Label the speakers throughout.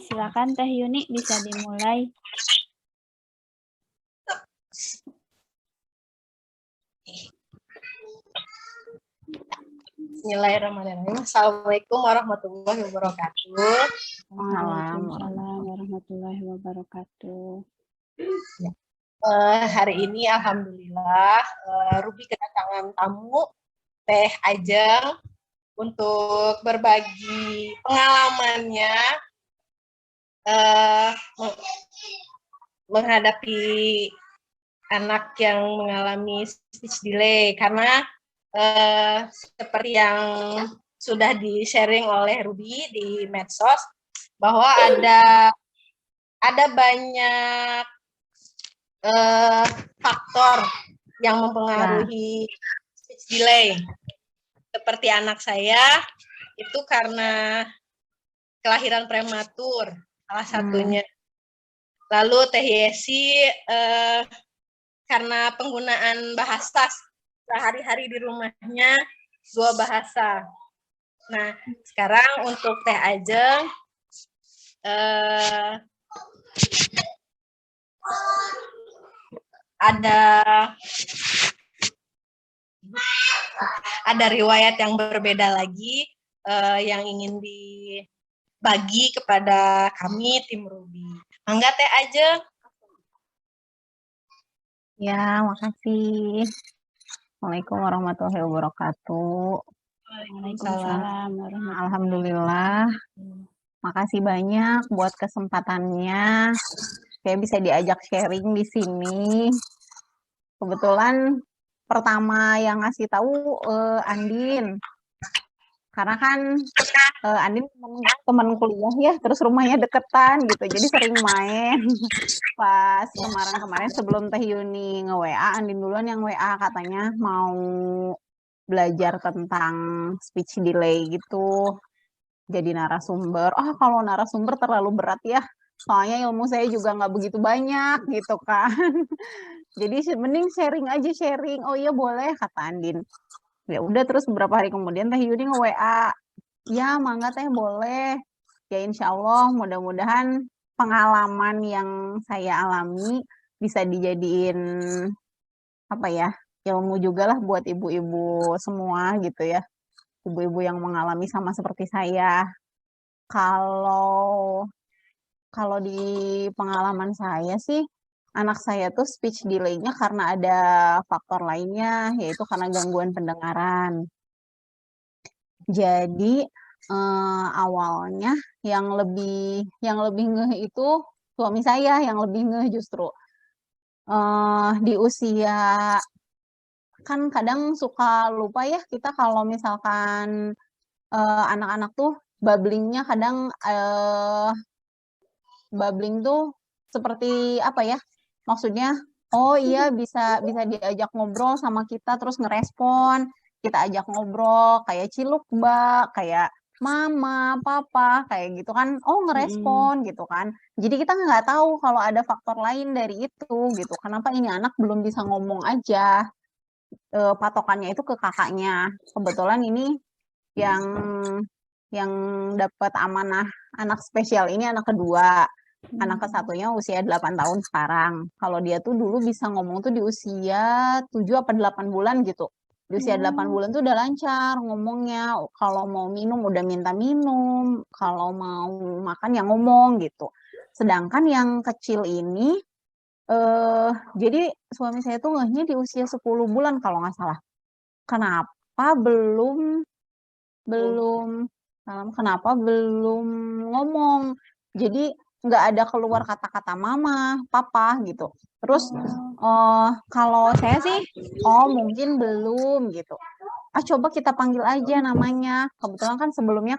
Speaker 1: silakan Teh Yuni bisa dimulai.
Speaker 2: Bismillahirrahmanirrahim. Assalamualaikum warahmatullahi wabarakatuh.
Speaker 1: Waalaikumsalam warahmatullahi wabarakatuh.
Speaker 2: Hari ini alhamdulillah Ruby kedatangan tamu Teh Ajeng untuk berbagi pengalamannya menghadapi anak yang mengalami speech delay, karena seperti yang sudah di-sharing oleh Ruby di medsos bahwa ada banyak faktor yang mempengaruhi speech delay. Seperti anak saya itu karena kelahiran prematur salah satunya. Lalu Teh Yesi karena penggunaan bahasa sehari-hari di rumahnya 2 bahasa. Nah, sekarang untuk Teh Ajeng ada riwayat yang berbeda lagi yang ingin dibagi kepada kami tim Ruby. Mangga Teh Ajeng.
Speaker 3: Ya, makasih. Assalamualaikum warahmatullahi wabarakatuh.
Speaker 1: Waalaikumsalam warahmatullahi
Speaker 3: Alhamdulillah. Makasih banyak buat kesempatannya. Saya bisa diajak sharing di sini. Kebetulan pertama yang ngasih tahu Andin. Karena kan Andin teman kuliah ya, terus rumahnya deketan gitu, jadi sering main. Pas kemarin sebelum Teh Yuni nge-WA, Andin duluan yang WA katanya mau belajar tentang speech delay gitu. Jadi narasumber. Kalau narasumber terlalu berat ya, soalnya ilmu saya juga nggak begitu banyak gitu kan. Jadi mending sharing aja, sharing. Oh iya boleh, kata Andin. Ya udah, terus beberapa hari kemudian Teh Yuni nge-WA. Ya, mangga Teh boleh. Ya insya Allah mudah-mudahan pengalaman yang saya alami bisa dijadiin ilmu juga lah buat ibu-ibu semua gitu ya. Ibu-ibu yang mengalami sama seperti saya. Kalau di pengalaman saya sih, anak saya tuh speech delay-nya karena ada faktor lainnya, yaitu karena gangguan pendengaran. Jadi awalnya yang lebih ngeh itu suami saya, yang lebih ngeh justru di usia, kan kadang suka lupa ya kita kalau misalkan anak-anak tuh babblingnya kadang babbling tuh seperti apa ya? Maksudnya, oh iya bisa diajak ngobrol sama kita terus ngerespon, kita ajak ngobrol kayak ciluk mbak, kayak mama, papa, kayak gitu kan, oh ngerespon gitu kan. Jadi kita nggak tahu kalau ada faktor lain dari itu gitu. Kenapa ini anak belum bisa ngomong aja? Patokannya itu ke kakaknya. Kebetulan ini yang dapat amanah anak spesial ini anak kedua. Anak ke-1-nya usia 8 tahun sekarang. Kalau dia tuh dulu bisa ngomong tuh di usia 7 apa 8 bulan gitu. Di usia 8 bulan tuh udah lancar ngomongnya. Kalau mau minum udah minta minum. Kalau mau makan ya ngomong gitu. Sedangkan yang kecil ini, jadi suami saya tuh ngehnya di usia 10 bulan kalau nggak salah. Kenapa belum ngomong? Jadi nggak ada keluar kata-kata mama, papa gitu. Terus kalau saya sih, mungkin belum gitu. Coba kita panggil aja namanya. Kebetulan kan sebelumnya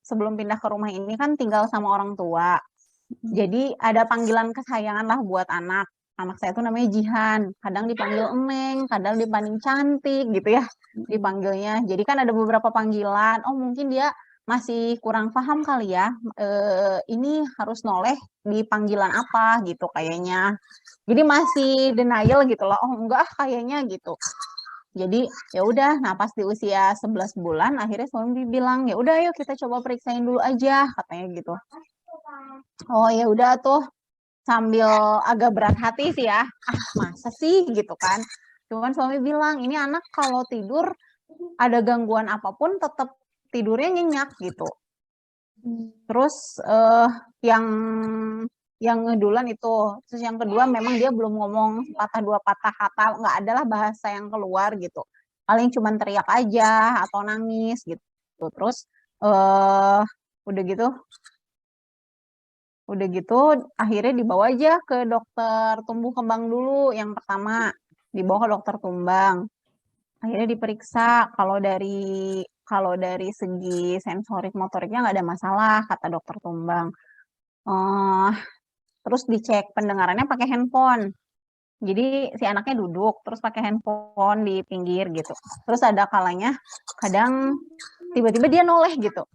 Speaker 3: sebelum pindah ke rumah ini kan tinggal sama orang tua. Jadi ada panggilan kesayangan lah buat anak. Anak saya tuh namanya Jihan. Kadang dipanggil Eneng, kadang dipanggil cantik gitu ya dipanggilnya. Jadi kan ada beberapa panggilan. Oh mungkin dia masih kurang paham kali ya. Ini harus noleh di panggilan apa gitu kayaknya. Jadi masih denial gitu loh. Oh enggak kayaknya gitu. Jadi ya udah, nah pas di usia 11 bulan akhirnya suami bilang, "Ya udah yuk kita coba periksain dulu aja," katanya gitu. Oh ya udah tuh, sambil agak berat hati sih ya, "Ah, masa sih?" gitu kan. Cuman suami bilang, "Ini anak kalau tidur ada gangguan apapun tetap tidurnya nyenyak," gitu. Terus, yang ngeduluan itu, terus yang kedua memang dia belum ngomong sepatah dua patah kata, nggak ada lah bahasa yang keluar gitu. Paling cuman teriak aja atau nangis gitu. Terus, udah gitu akhirnya dibawa aja ke dokter tumbuh kembang dulu yang pertama, dibawa ke dokter tumbang. Akhirnya diperiksa kalau dari segi sensorik motoriknya nggak ada masalah kata dokter tumbang. Terus dicek pendengarannya pakai handphone. Jadi si anaknya duduk terus pakai handphone di pinggir gitu. Terus ada kalanya kadang tiba-tiba dia noleh gitu.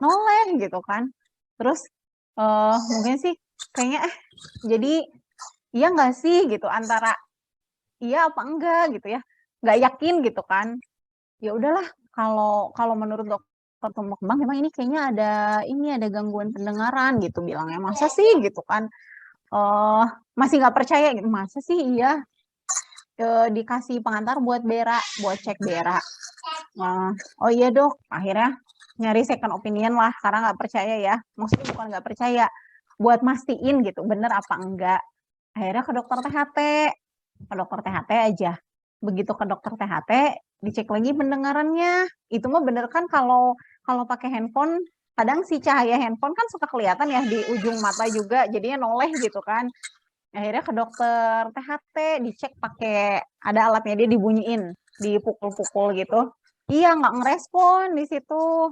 Speaker 3: Noleh gitu kan. Terus mungkin sih kayaknya jadi iya nggak sih gitu antara iya apa enggak gitu ya. Nggak yakin gitu kan. Ya udahlah kalau menurut dokter tumbuh kembang memang ini kayaknya ada gangguan pendengaran gitu bilangnya. Masa sih gitu kan. Masih nggak percaya gitu, masa sih iya dikasih pengantar buat cek Bera. Oh iya dok, akhirnya nyari second opinion lah karena nggak percaya ya. Maksudnya bukan nggak percaya, buat mastiin gitu bener apa enggak. Akhirnya ke dokter THT aja. Begitu ke dokter THT, dicek lagi pendengarannya. Itu mah bener kan kalau pakai handphone, kadang si cahaya handphone kan suka kelihatan ya di ujung mata juga, jadinya noleh gitu kan. Akhirnya ke dokter THT, dicek pakai ada alatnya dia dibunyiin, dipukul-pukul gitu. Iya, nggak ngerespon di situ.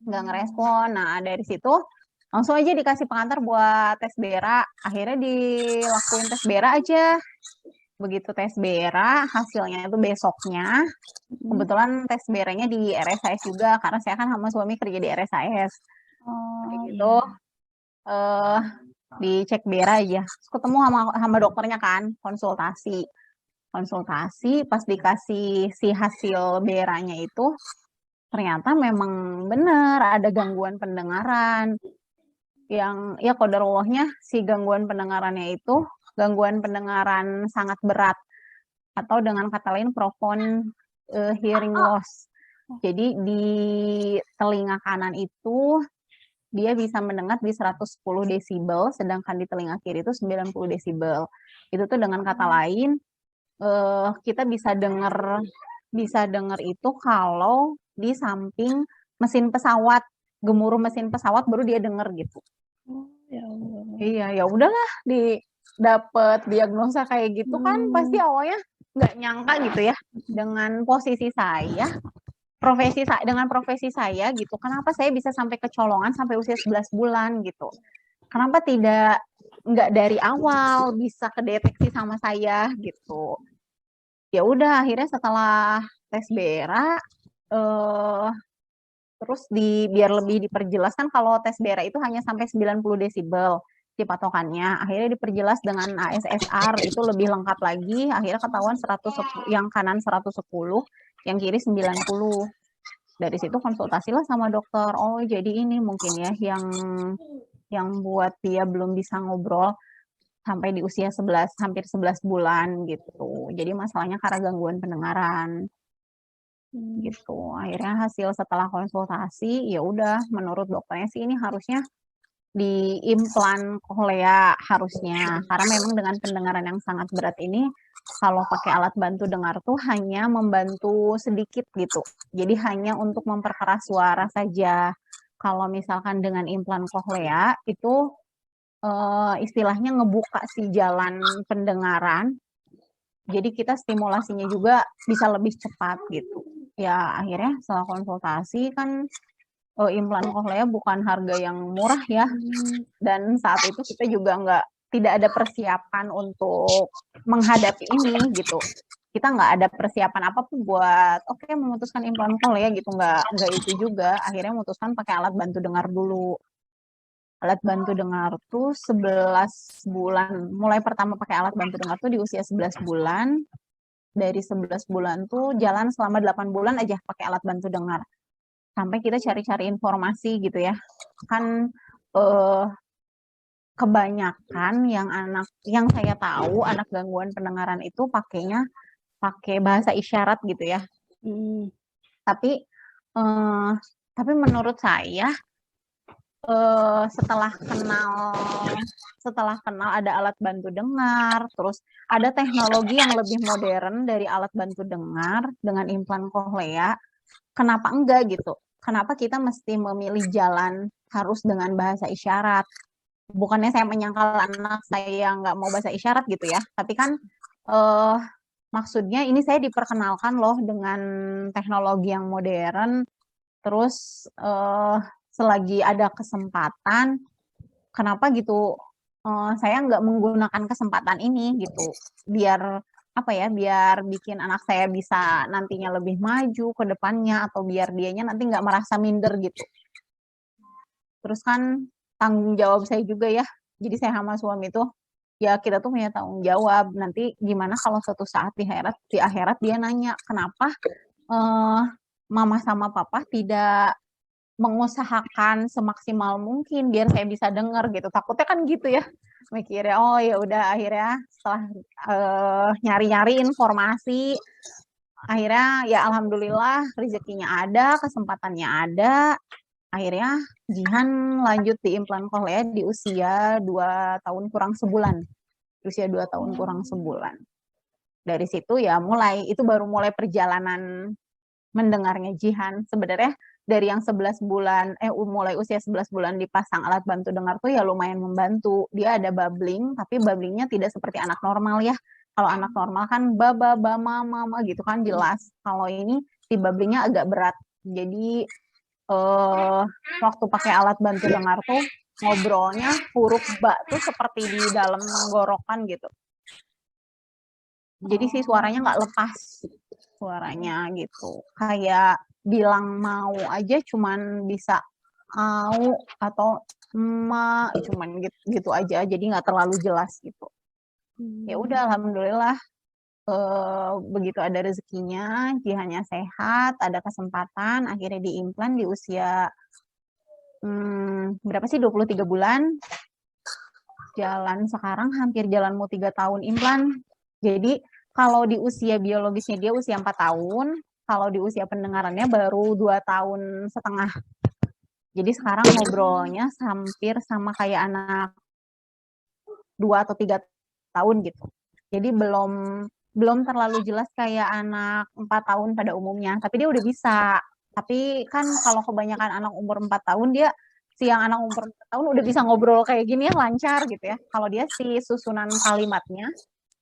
Speaker 3: Nggak ngerespon. Nah, dari situ langsung aja dikasih pengantar buat tes Bera. Akhirnya dilakuin tes Bera aja. Begitu tes Bera, hasilnya itu besoknya. Kebetulan tes Beranya di RSIS juga, karena saya kan sama suami kerja di RSIS. Gitu, dicek Bera aja. Terus ketemu sama dokternya kan, konsultasi. Pas dikasih si hasil Beranya itu, ternyata memang benar ada gangguan pendengaran. Yang ya qadarullah si gangguan pendengarannya itu gangguan pendengaran sangat berat atau dengan kata lain profound hearing loss. Jadi di telinga kanan itu dia bisa mendengar di 110 desibel, sedangkan di telinga kiri itu 90 desibel. Itu tuh dengan kata lain kita bisa dengar itu kalau di samping mesin pesawat, gemuruh mesin pesawat baru dia dengar gitu.
Speaker 1: Ya Allah.
Speaker 3: Iya, ya udahlah dapet diagnosa kayak gitu kan pasti awalnya nggak nyangka gitu ya dengan posisi saya, dengan profesi saya gitu. Kenapa saya bisa sampai kecolongan sampai usia 11 bulan gitu. Kenapa nggak dari awal bisa kedeteksi sama saya gitu. Ya udah akhirnya setelah tes Bera terus biar lebih diperjelaskan kalau tes Bera itu hanya sampai 90 desibel di patokannya. Akhirnya diperjelas dengan ASSR itu lebih lengkap lagi. Akhirnya ketahuan 110, yang kanan 110, yang kiri 90. Dari situ konsultasilah sama dokter. Oh, jadi ini mungkin ya yang buat dia belum bisa ngobrol sampai di usia hampir 11 bulan gitu. Jadi masalahnya karena gangguan pendengaran. Gitu. Akhirnya hasil setelah konsultasi ya udah menurut dokternya sih ini harusnya diimplan cochlea harusnya karena memang dengan pendengaran yang sangat berat ini kalau pakai alat bantu dengar tuh hanya membantu sedikit gitu. Jadi hanya untuk memperkeras suara saja. Kalau misalkan dengan implan cochlea itu istilahnya ngebuka si jalan pendengaran. Jadi kita stimulasinya juga bisa lebih cepat gitu. Ya akhirnya setelah konsultasi kan implan cochlea bukan harga yang murah ya. Dan saat itu kita juga tidak ada persiapan untuk menghadapi ini gitu. Kita nggak ada persiapan apapun buat memutuskan implan cochlea gitu, nggak itu juga. Akhirnya memutuskan pakai alat bantu dengar dulu. Alat bantu dengar tuh 11 bulan. Mulai pertama pakai alat bantu dengar tuh di usia 11 bulan. dari 11 bulan tuh jalan selama 8 bulan aja pakai alat bantu dengar. Sampai kita cari-cari informasi gitu ya. Kan kebanyakan yang saya tahu anak gangguan pendengaran itu pakainya pakai bahasa isyarat gitu ya. Tapi tapi menurut saya setelah kenal ada alat bantu dengar, terus ada teknologi yang lebih modern dari alat bantu dengar dengan implan cochlea, kenapa enggak gitu? Kenapa kita mesti memilih jalan harus dengan bahasa isyarat? Bukannya saya menyangkal anak saya nggak mau bahasa isyarat gitu ya, tapi kan maksudnya ini saya diperkenalkan loh dengan teknologi yang modern, terus selagi ada kesempatan, kenapa gitu saya nggak menggunakan kesempatan ini gitu, biar apa ya, biar bikin anak saya bisa nantinya lebih maju ke depannya, atau biar dianya nanti nggak merasa minder gitu. Terus kan tanggung jawab saya juga ya, jadi saya sama suami tuh, ya kita tuh punya tanggung jawab, nanti gimana kalau suatu saat di akhirat dia nanya, kenapa mama sama papa tidak mengusahakan semaksimal mungkin biar saya bisa dengar gitu. Takutnya kan gitu ya. Mikirnya, oh ya udah, akhirnya setelah nyari-nyari informasi, akhirnya ya alhamdulillah rezekinya ada, kesempatannya ada. Akhirnya Jihan lanjut di implan cochlea di usia 2 tahun kurang sebulan. Usia 2 tahun kurang sebulan. Dari situ ya itu baru mulai perjalanan mendengarnya Jihan. Sebenarnya dari yang 11 bulan, mulai usia 11 bulan dipasang alat bantu dengar tuh ya lumayan membantu. Dia ada babbling, tapi babblingnya tidak seperti anak normal ya. Kalau anak normal kan baba, bama, mama gitu kan jelas. Kalau ini si babblingnya agak berat. Jadi waktu pakai alat bantu dengar tuh ngobrolnya huruf ba tuh seperti di dalam tenggorokan gitu. Jadi si suaranya nggak lepas suaranya gitu. Kayak bilang mau aja cuman bisa au atau ma, cuman gitu aja, jadi nggak terlalu jelas gitu. Ya udah alhamdulillah begitu ada rezekinya, Jihannya sehat, ada kesempatan, akhirnya diimplan di usia berapa sih, 23 bulan. Jalan sekarang hampir jalan mau 3 tahun implan. Jadi kalau di usia biologisnya dia usia 4 tahun, kalau di usia pendengarannya baru 2 tahun setengah. Jadi sekarang ngobrolnya hampir sama kayak anak 2 atau 3 tahun gitu. Jadi belum terlalu jelas kayak anak 4 tahun pada umumnya, tapi dia udah bisa. Tapi kan kalau kebanyakan anak umur 4 tahun, yang anak umur 4 tahun udah bisa ngobrol kayak gini ya, lancar gitu ya. Kalau dia susunan kalimatnya,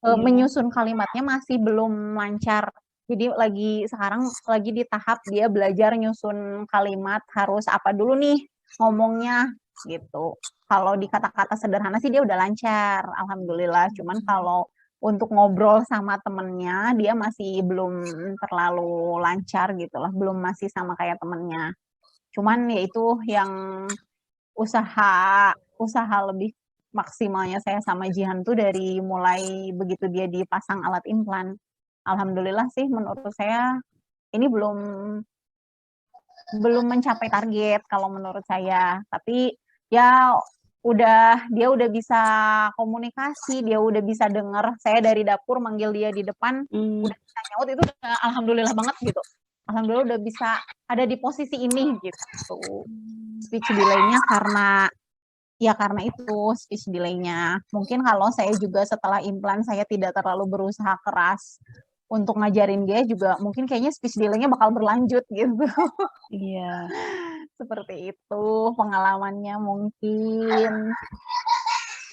Speaker 3: menyusun kalimatnya masih belum lancar. Jadi sekarang lagi di tahap dia belajar nyusun kalimat, harus apa dulu nih ngomongnya gitu. Kalau di kata-kata sederhana sih dia udah lancar, alhamdulillah. Cuman kalau untuk ngobrol sama temennya, dia masih belum terlalu lancar gitu lah, belum masih sama kayak temennya. Cuman ya itu yang usaha lebih maksimalnya saya sama Jihan tuh dari mulai begitu dia dipasang alat implan. Alhamdulillah sih menurut saya ini belum mencapai target kalau menurut saya. Tapi ya dia udah bisa komunikasi, dia udah bisa dengar. Saya dari dapur manggil dia di depan, udah bisa nyaut, itu udah alhamdulillah banget gitu. Alhamdulillah udah bisa ada di posisi ini gitu. Speech delay-nya karena itu speech delay-nya. Mungkin kalau saya juga setelah implan saya tidak terlalu berusaha keras untuk ngajarin dia juga, mungkin kayaknya speech delay-nya bakal berlanjut gitu.
Speaker 1: Iya.
Speaker 3: Seperti itu pengalamannya mungkin.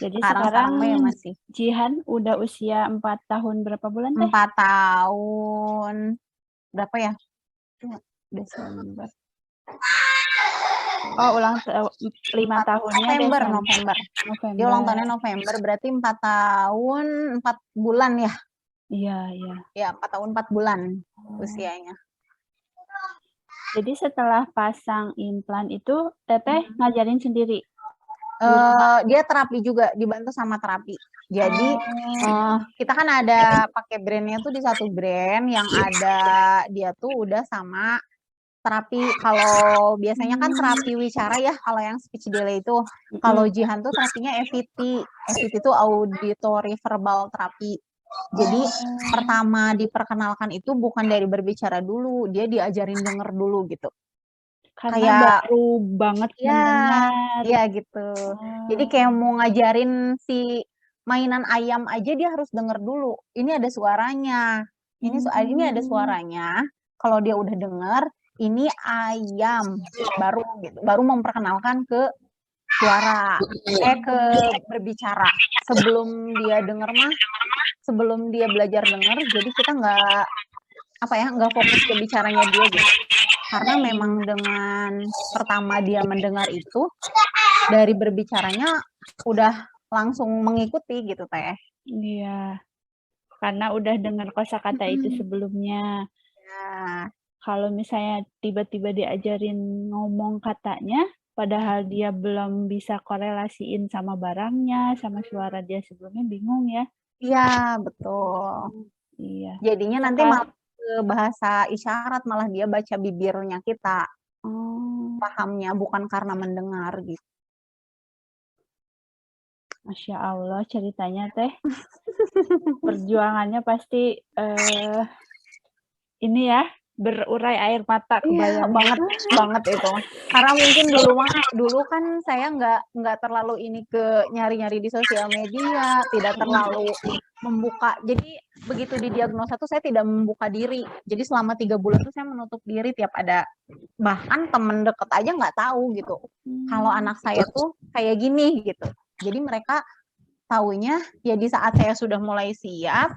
Speaker 1: Jadi
Speaker 3: Sekarang ya masih.
Speaker 1: Jihan udah usia 4 tahun berapa bulan teh?
Speaker 3: 4 tahun. Berapa ya? Desember.
Speaker 1: Oh, 5 tahunnya
Speaker 3: November. Dia ulang tahunnya November, berarti 4 tahun 4 bulan ya?
Speaker 1: Iya.
Speaker 3: Ya, 4 tahun 4 bulan usianya.
Speaker 1: Jadi setelah pasang implan itu Teteh ngajarin sendiri?
Speaker 3: Dia terapi juga, dibantu sama terapi. Jadi kita kan ada pakai brandnya tuh di satu brand yang ada dia tuh udah sama terapi. Kalau biasanya kan terapi wicara ya, kalau yang speech delay itu. Kalau Jihan tuh terapinya EVT. EVT itu auditory verbal terapi. Jadi pertama diperkenalkan itu bukan dari berbicara dulu, dia diajarin denger dulu gitu.
Speaker 1: Karena baru banget mendengar.
Speaker 3: Iya gitu. Jadi kayak mau ngajarin si mainan ayam aja dia harus denger dulu. Ini ada suaranya. Ini ada suaranya. Kalau dia udah denger, ini ayam baru gitu. Baru memperkenalkan ke suara, ke berbicara. Sebelum dia denger mah, sebelum dia belajar denger, jadi kita nggak fokus ke bicaranya dia gitu. Karena memang dengan pertama dia mendengar itu, dari berbicaranya udah langsung mengikuti gitu Teh.
Speaker 1: Iya, karena udah dengar kosakata itu sebelumnya.
Speaker 3: Ya.
Speaker 1: Kalau misalnya tiba-tiba diajarin ngomong katanya, padahal dia belum bisa korelasiin sama barangnya, sama suara dia sebelumnya, bingung ya.
Speaker 3: Iya, betul.
Speaker 1: Iya.
Speaker 3: Jadinya nanti malah ke bahasa isyarat, malah dia baca bibirnya kita. Pahamnya bukan karena mendengar gitu.
Speaker 1: Masya Allah ceritanya Teh. Perjuangannya pasti ini ya, berurai air mata kebayang.
Speaker 3: Iya, banget itu. Karena mungkin dulu kan saya nggak terlalu ini ke nyari-nyari di sosial media, tidak terlalu membuka. Jadi begitu didiagnosa tuh saya tidak membuka diri. Jadi selama 3 bulan tuh saya menutup diri tiap ada, bahkan temen deket aja nggak tahu gitu. Kalau anak saya tuh kayak gini gitu. Jadi mereka taunya ya di saat saya sudah mulai siap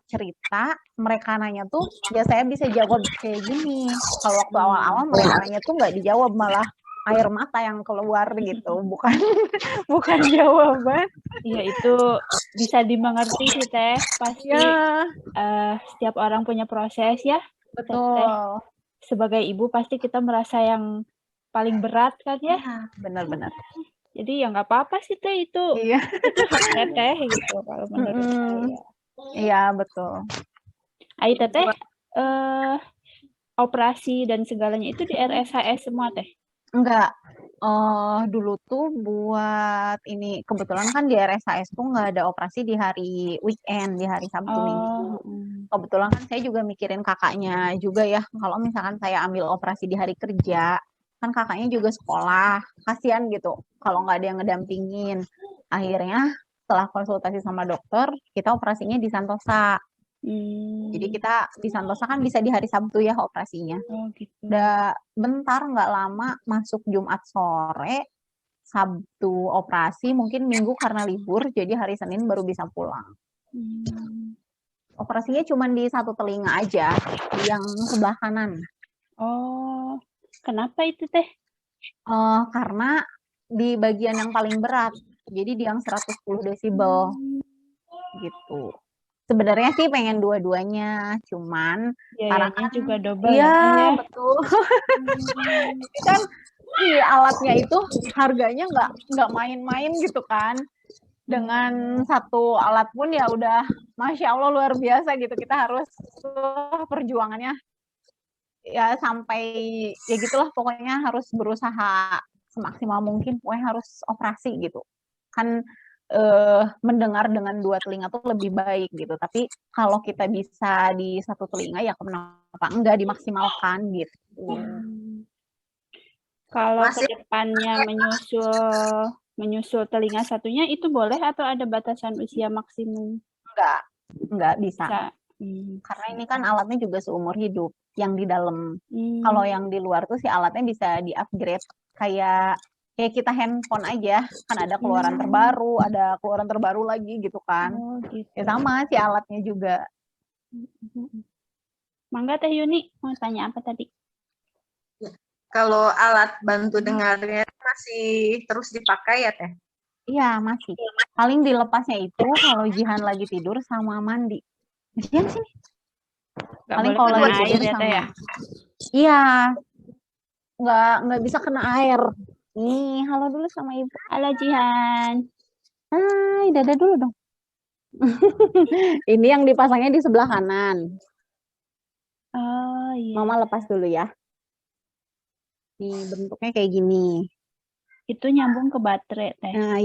Speaker 3: cerita, mereka nanya tuh ya saya bisa jawab kayak gini. Kalau waktu awal-awal mereka nanya tuh nggak dijawab, malah air mata yang keluar gitu, bukan jawaban.
Speaker 1: Iya, itu bisa dimengerti sih Teh, pasti setiap orang punya proses ya.
Speaker 3: Betul.
Speaker 1: Teh, sebagai ibu pasti kita merasa yang paling berat kan ya.
Speaker 3: Benar-benar.
Speaker 1: Jadi ya nggak apa-apa sih Teh itu.
Speaker 3: Iya.
Speaker 1: Itu haknya Teh gitu kalau menurut saya.
Speaker 3: Iya, betul.
Speaker 1: Ai Teteh, operasi dan segalanya itu di RSHS semua Teh?
Speaker 3: Enggak. Dulu tuh buat ini, kebetulan kan di RSHS tuh nggak ada operasi di hari weekend, di hari Sabtu Minggu. Kebetulan kan saya juga mikirin kakaknya juga ya, kalau misalkan saya ambil operasi di hari kerja, kan kakaknya juga sekolah, kasihan gitu kalau nggak ada yang ngedampingin. Akhirnya setelah konsultasi sama dokter, kita operasinya di Santosa. Jadi kita di Santosa kan bisa di hari Sabtu ya operasinya.
Speaker 1: Gitu.
Speaker 3: Udah bentar, nggak lama masuk Jumat sore, Sabtu operasi, mungkin Minggu karena libur, jadi hari Senin baru bisa pulang. Operasinya cuma di satu telinga aja, di yang sebelah kanan.
Speaker 1: Oh, kenapa itu Teh?
Speaker 3: Karena di bagian yang paling berat, jadi di yang 110 desibel gitu. Sebenarnya sih pengen dua-duanya, cuman karena kan
Speaker 1: juga double
Speaker 3: ya. Betul. Kan alatnya itu harganya nggak main-main gitu kan. Dengan satu alat pun ya udah Masya Allah luar biasa gitu. Kita harus perjuangannya ya sampai ya gitulah, pokoknya harus berusaha semaksimal mungkin, pokoknya harus operasi gitu. Kan mendengar dengan dua telinga tuh lebih baik gitu. Tapi kalau kita bisa di satu telinga ya kenapa enggak dimaksimalkan gitu.
Speaker 1: Kalau kedepannya menyusul telinga satunya itu boleh atau ada batasan usia maksimum?
Speaker 3: Enggak bisa. Karena ini kan alatnya juga seumur hidup yang di dalam. Kalau yang di luar tuh si alatnya bisa di-upgrade kayak kita handphone aja, kan ada keluaran terbaru lagi gitu kan.
Speaker 1: Gitu.
Speaker 3: Ya sama si alatnya juga.
Speaker 1: Mangga Teh Yuni, mau tanya apa tadi?
Speaker 2: Kalau alat bantu dengarnya masih terus dipakai ya Teh?
Speaker 3: Iya, masih. Paling dilepasnya itu kalau Jihan lagi tidur sama mandi. Jihan sini. Paling kalau lagi tidur sama. Iya. Nggak bisa kena air. Nih, halo dulu sama Ibu.
Speaker 1: Halo Jihan.
Speaker 3: Hai, dadah dulu dong. Ini yang dipasangnya di sebelah kanan.
Speaker 1: Oh iya.
Speaker 3: Mama lepas dulu ya. Nih, bentuknya kayak gini.
Speaker 1: Itu nyambung ke baterai teh.
Speaker 3: Nah,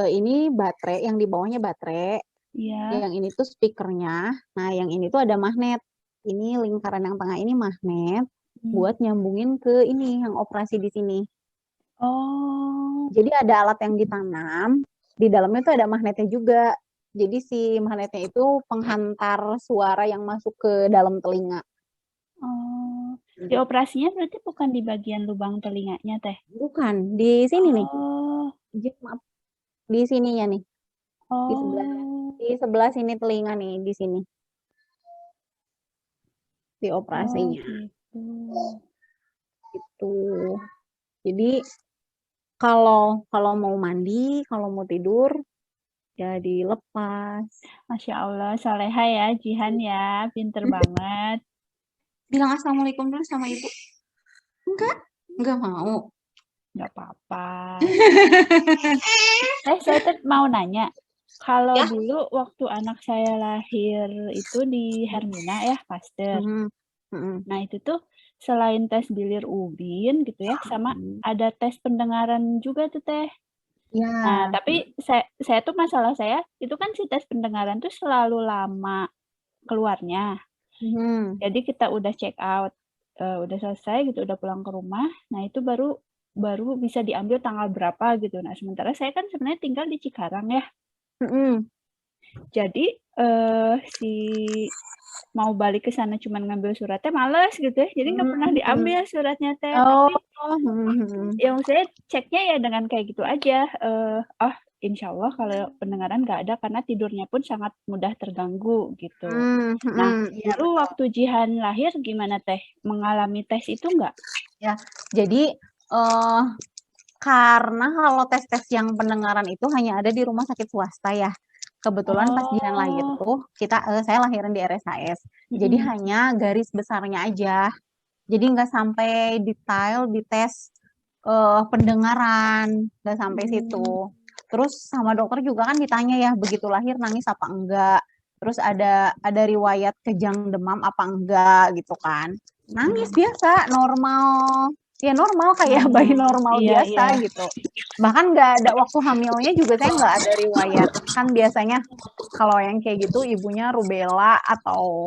Speaker 3: ini baterai, yang di bawahnya baterai.
Speaker 1: Iya.
Speaker 3: Yang ini tuh speakernya. Nah, yang ini tuh ada magnet. Ini lingkaran yang tengah ini magnet buat nyambungin ke ini yang operasi di sini.
Speaker 1: Oh.
Speaker 3: Jadi ada alat yang ditanam, di dalamnya tuh ada magnetnya juga. Jadi si magnetnya itu penghantar suara yang masuk ke dalam telinga.
Speaker 1: Oh. Di operasinya berarti bukan di bagian lubang telinganya teh?
Speaker 3: Bukan, di sini nih.
Speaker 1: Oh.
Speaker 3: Maaf. Di sininya nih. Di sebelah.
Speaker 1: Oh.
Speaker 3: Di sebelah sini telinga nih, di sini. Di operasinya.
Speaker 1: Oh,
Speaker 3: gitu. Jadi kalau mau mandi, kalau mau tidur, ya dilepas.
Speaker 1: Masya Allah, soleha ya Jihan ya, pinter banget.
Speaker 3: Bilang assalamualaikum dulu sama ibu. Enggak mau.
Speaker 1: Nggak apa-apa. Saya mau nanya, kalau
Speaker 2: Ya.
Speaker 1: dulu waktu anak saya lahir itu di Hermina ya, Pasteur. Nah itu tuh selain tes bilir ubin gitu ya, sama ada tes pendengaran juga tuh teh.
Speaker 3: Ya.
Speaker 1: Nah tapi saya tuh masalah saya itu kan si tes pendengaran tuh selalu lama keluarnya. Jadi kita udah check out, udah selesai gitu, udah pulang ke rumah. Nah itu baru bisa diambil tanggal berapa gitu. Nah sementara saya kan sebenarnya tinggal di Cikarang ya. Jadi si mau balik ke sana cuman ngambil suratnya males gitu ya. Jadi nggak pernah diambil suratnya teh. Tapi yang saya ceknya ya dengan kayak gitu aja. Insya Allah kalau pendengaran nggak ada karena tidurnya pun sangat mudah terganggu gitu. Nah, dulu waktu Jihan lahir gimana teh? Mengalami tes itu nggak?
Speaker 3: Ya, jadi karena kalau tes-tes yang pendengaran itu hanya ada di rumah sakit swasta ya. Kebetulan pas Jihan lahir tuh saya lahiran di RSHS. Jadi hanya garis besarnya aja. Jadi nggak sampai detail di tes pendengaran, nggak sampai situ. Terus sama dokter juga kan ditanya ya, begitu lahir nangis apa enggak. Terus ada riwayat kejang demam apa enggak gitu kan. Nangis biasa, normal. Ya normal kayak bayi normal biasa gitu. Bahkan nggak ada waktu hamilnya juga saya nggak ada riwayat. Kan biasanya kalau yang kayak gitu ibunya rubella atau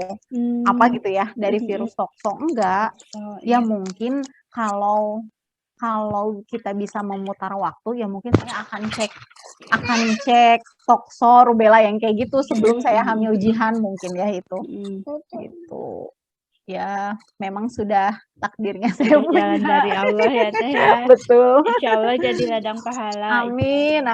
Speaker 3: apa gitu ya dari virus tokso. Enggak. Ya mungkin kalau kita bisa memutar waktu ya mungkin saya akan cek tokso rubella yang kayak gitu sebelum saya hamil Jihan mungkin ya itu. Gitu. Ya, memang sudah takdirnya saya punya.
Speaker 1: Jalan dari Allah ya teh ya.
Speaker 3: Betul.
Speaker 1: Insya Allah jadi ladang pahala.
Speaker 3: Amin.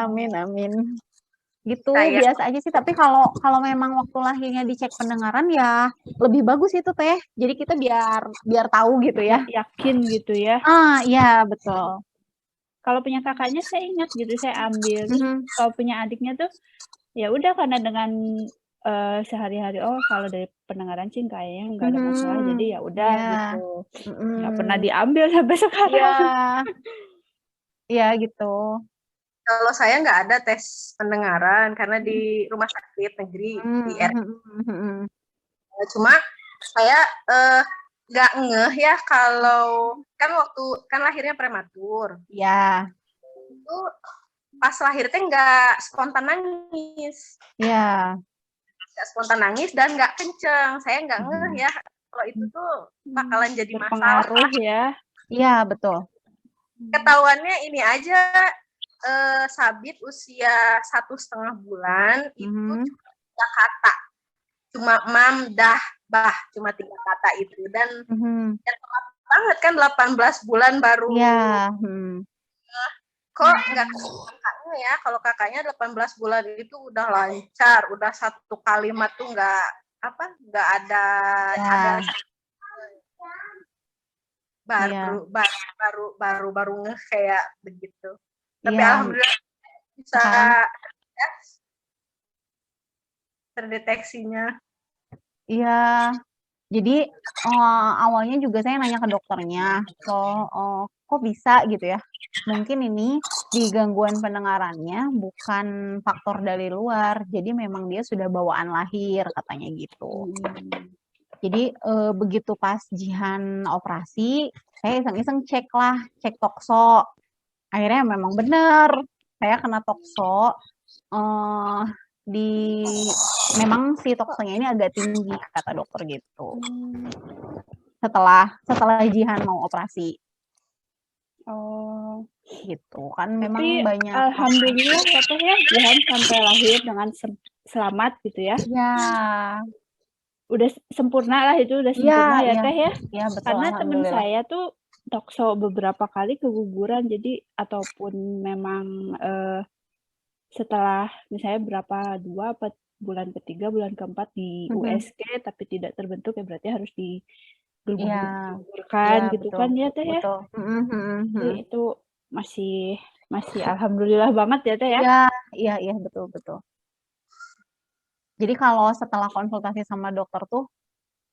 Speaker 3: Gitu biasa aja sih. Tapi kalau memang waktu lahirnya dicek pendengaran ya lebih bagus itu teh. Jadi kita biar tahu gitu ya.
Speaker 1: Yakin gitu ya.
Speaker 3: Iya betul.
Speaker 1: Kalau punya kakaknya saya ingat gitu saya ambil. Kalau punya adiknya tuh ya udah karena dengan sehari-hari kalau dari pendengaran sih kayaknya nggak ada masalah jadi ya udah gitu. Nggak pernah diambil sampai sekarang.
Speaker 3: Iya gitu.
Speaker 2: Kalau saya nggak ada tes pendengaran karena di rumah sakit negeri di cuma saya nggak ngeh ya kalau kan lahirnya prematur.
Speaker 3: Ya.
Speaker 2: Itu pas lahir teh nggak spontan nangis.
Speaker 3: Ya.
Speaker 2: Nggak spontan nangis dan nggak kenceng. Saya nggak ngeh ya kalau itu tuh bakalan jadi masalah
Speaker 1: ya.
Speaker 3: Iya betul.
Speaker 2: Ketahuannya ini aja Sabit usia 1,5 bulan itu 3 kata, cuma mam, dah, bah, cuma 3 kata itu dan telat banget kan 18 bulan baru. Kok nggak kakaknya ya? Kalau kakaknya 18 bulan itu udah lancar, udah satu kalimat tuh nggak ada baru ngeh kayak begitu. Tapi alhamdulillah bisa terdeteksinya.
Speaker 3: Iya. Jadi awalnya juga saya nanya ke dokternya, kok kok bisa gitu ya, mungkin ini di gangguan pendengarannya bukan faktor dari luar, jadi memang dia sudah bawaan lahir katanya gitu. Jadi, begitu pas Jihan operasi, saya iseng-iseng cek tokso, akhirnya memang bener, saya kena tokso, memang si toksonya ini agak tinggi kata dokter gitu. Setelah Jihan mau operasi.
Speaker 1: Oh.
Speaker 3: Gitu kan memang
Speaker 1: Tapi
Speaker 3: banyak.
Speaker 1: alhamdulillah ya Teh ya, Jihan sampai lahir dengan selamat gitu ya.
Speaker 3: Iya.
Speaker 1: Udah sempurna lah itu, udah sempurna ya Teh ya.
Speaker 3: Iya betul,
Speaker 1: Karena temen saya tuh tokso beberapa kali keguguran, jadi ataupun memang setelah misalnya berapa 2 bulan ketiga, bulan keempat di USG tapi tidak terbentuk ya berarti harus digugurkan gitu
Speaker 3: betul,
Speaker 1: kan ya Teh ya.
Speaker 3: betul.
Speaker 1: Jadi itu masih alhamdulillah banget ya Teh ya.
Speaker 3: Iya betul. Jadi kalau setelah konsultasi sama dokter tuh,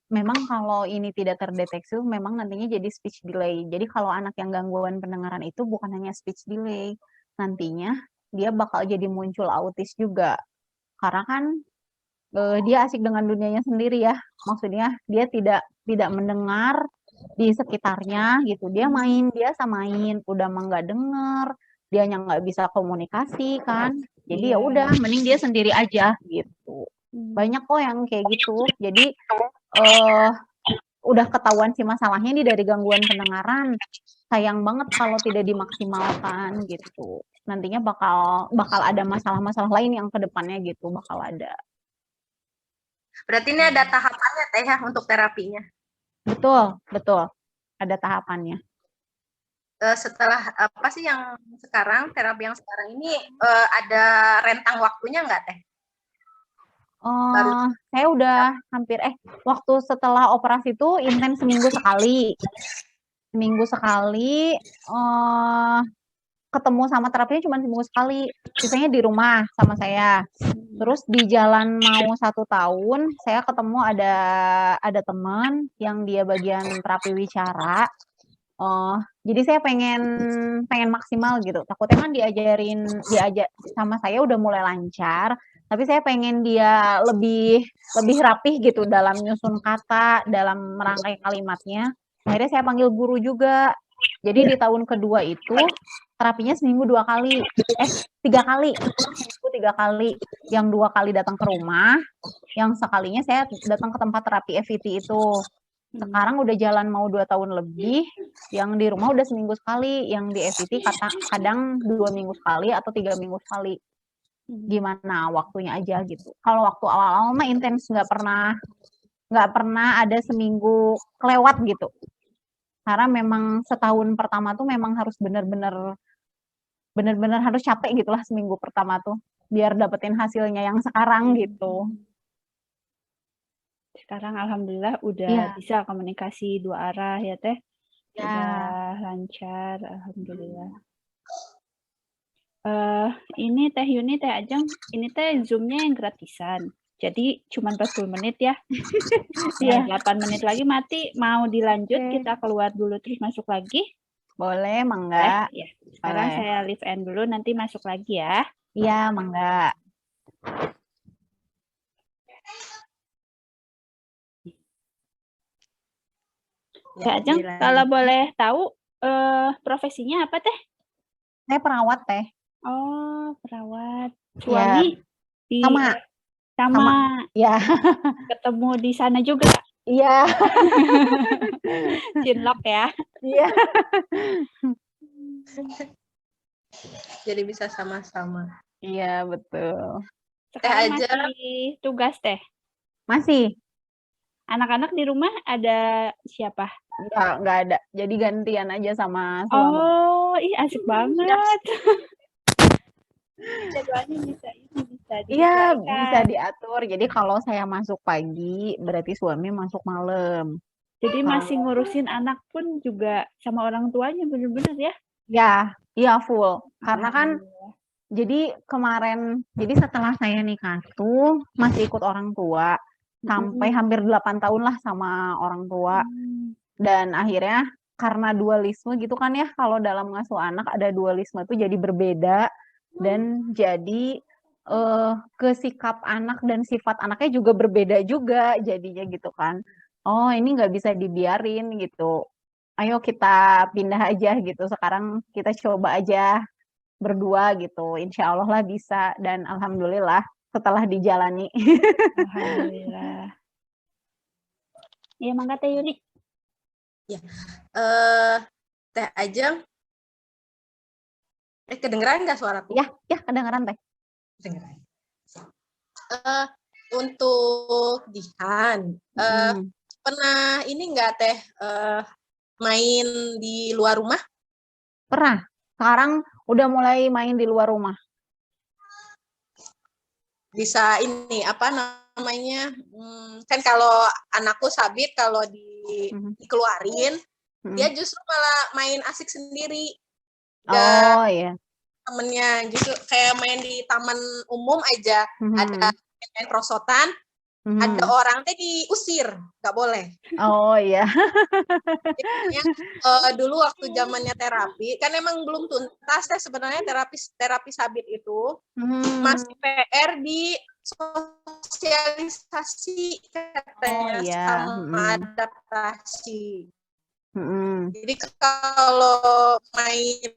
Speaker 3: memang kalau ini tidak terdeteksi memang nantinya jadi speech delay. Jadi kalau anak yang gangguan pendengaran itu bukan hanya speech delay, nantinya dia bakal jadi muncul autis juga. Karena kan dia asik dengan dunianya sendiri ya. Maksudnya dia tidak mendengar di sekitarnya gitu. Dia biasa main, udah mah nggak denger, dianya nggak bisa komunikasi kan. Jadi ya udah, mending dia sendiri aja gitu. Banyak kok yang kayak gitu. Jadi udah ketahuan sih masalahnya ini dari gangguan pendengaran. Sayang banget kalau tidak dimaksimalkan gitu. Nantinya bakal ada masalah-masalah lain yang kedepannya gitu bakal ada.
Speaker 2: Berarti ini ada tahapannya Teh ya untuk terapinya?
Speaker 3: Betul. Ada tahapannya.
Speaker 2: Setelah apa sih yang sekarang, terapi yang sekarang ini ada rentang waktunya nggak Teh?
Speaker 3: Saya udah hampir waktu setelah operasi itu intens seminggu sekali, ketemu sama terapinya cuma seminggu sekali, sisanya di rumah sama saya. Terus di jalan mau 1 tahun, saya ketemu ada teman yang dia bagian terapi wicara. Jadi saya pengen maksimal gitu. Takutnya kan diajak sama saya udah mulai lancar, tapi saya pengen dia lebih rapih gitu dalam nyusun kata, dalam merangkai kalimatnya. Akhirnya saya panggil guru juga. Jadi di tahun kedua itu terapinya seminggu 3 kali. Seminggu 3 kali. Yang 2 kali datang ke rumah, yang sekalinya saya datang ke tempat terapi FET itu. Sekarang udah jalan mau 2 tahun lebih, yang di rumah udah seminggu sekali, yang di FET kadang 2 minggu sekali atau 3 minggu sekali. Gimana waktunya aja gitu. Kalau waktu awal-awal mah intens, nggak pernah ada seminggu kelewat gitu. Karena memang setahun pertama tuh memang harus bener-bener harus capek gitulah seminggu pertama tuh, biar dapetin hasilnya yang sekarang gitu.
Speaker 1: Sekarang alhamdulillah udah bisa komunikasi 2 arah ya Teh. Udah lancar alhamdulillah. Ini Teh Yuni, Teh Ajeng, ini Teh Zoom-nya yang gratisan. Jadi cuma 40 menit ya. 8 menit lagi mati, mau dilanjut kita keluar dulu terus masuk lagi?
Speaker 3: Boleh, mangga.
Speaker 1: Ya. Sekarang saya leave end dulu, nanti masuk lagi ya.
Speaker 3: Iya, mangga.
Speaker 1: Teh Ajeng, kalau boleh tahu profesinya apa Teh?
Speaker 3: Saya perawat Teh.
Speaker 1: Oh, perawat. Suami?
Speaker 3: Sama. Ya.
Speaker 1: Ketemu di sana juga?
Speaker 3: Iya.
Speaker 1: Cinlok ya?
Speaker 3: Iya.
Speaker 2: Jadi bisa sama-sama.
Speaker 3: Iya, betul.
Speaker 1: Sekarang masih tugas Teh?
Speaker 3: Masih.
Speaker 1: Anak-anak di rumah ada siapa?
Speaker 3: Nggak ada. Jadi gantian aja sama suami.
Speaker 1: Oh, asik banget. Jadwalnya bisa
Speaker 3: Iya, bisa diatur. Jadi kalau saya masuk pagi, berarti suami masuk malam.
Speaker 1: Jadi masih ngurusin anak pun juga sama orang tuanya bener-bener ya?
Speaker 3: Iya full. Karena kan jadi setelah saya nikah tuh masih ikut orang tua sampai hampir 8 tahun lah sama orang tua. Dan akhirnya karena dualisme gitu kan ya, kalau dalam ngasuh anak ada dualisme tuh jadi berbeda dan jadi ke sikap anak dan sifat anaknya juga berbeda juga jadinya gitu kan. Oh ini nggak bisa dibiarin gitu. Ayo kita pindah aja gitu. Sekarang kita coba aja berdua gitu. Insya Allah lah bisa dan alhamdulillah setelah dijalani.
Speaker 1: Alhamdulillah. Iya, mangga Teh Yuli.
Speaker 2: Ya, Teh Ajeng, kedengeran nggak suaraku?
Speaker 3: Ya, kedengeran Teh.
Speaker 2: Kedengeran. Untuk Jihan, pernah ini nggak Teh main di luar rumah?
Speaker 3: Pernah. Sekarang udah mulai main di luar rumah.
Speaker 2: Bisa ini apa namanya? Kan kalau anakku Sabit kalau dikeluarin, dia justru malah main asik sendiri.
Speaker 3: Oh iya.
Speaker 2: Temennya gitu kayak main di taman umum aja, ada main prosotan, ada orang teh diusir, nggak boleh.
Speaker 3: Oh iya.
Speaker 2: Dulu waktu zamannya terapi kan emang belum tuntas teh sebenarnya terapi Sabit itu masih PR di sosialisasi katanya sama adaptasi. Jadi kalau main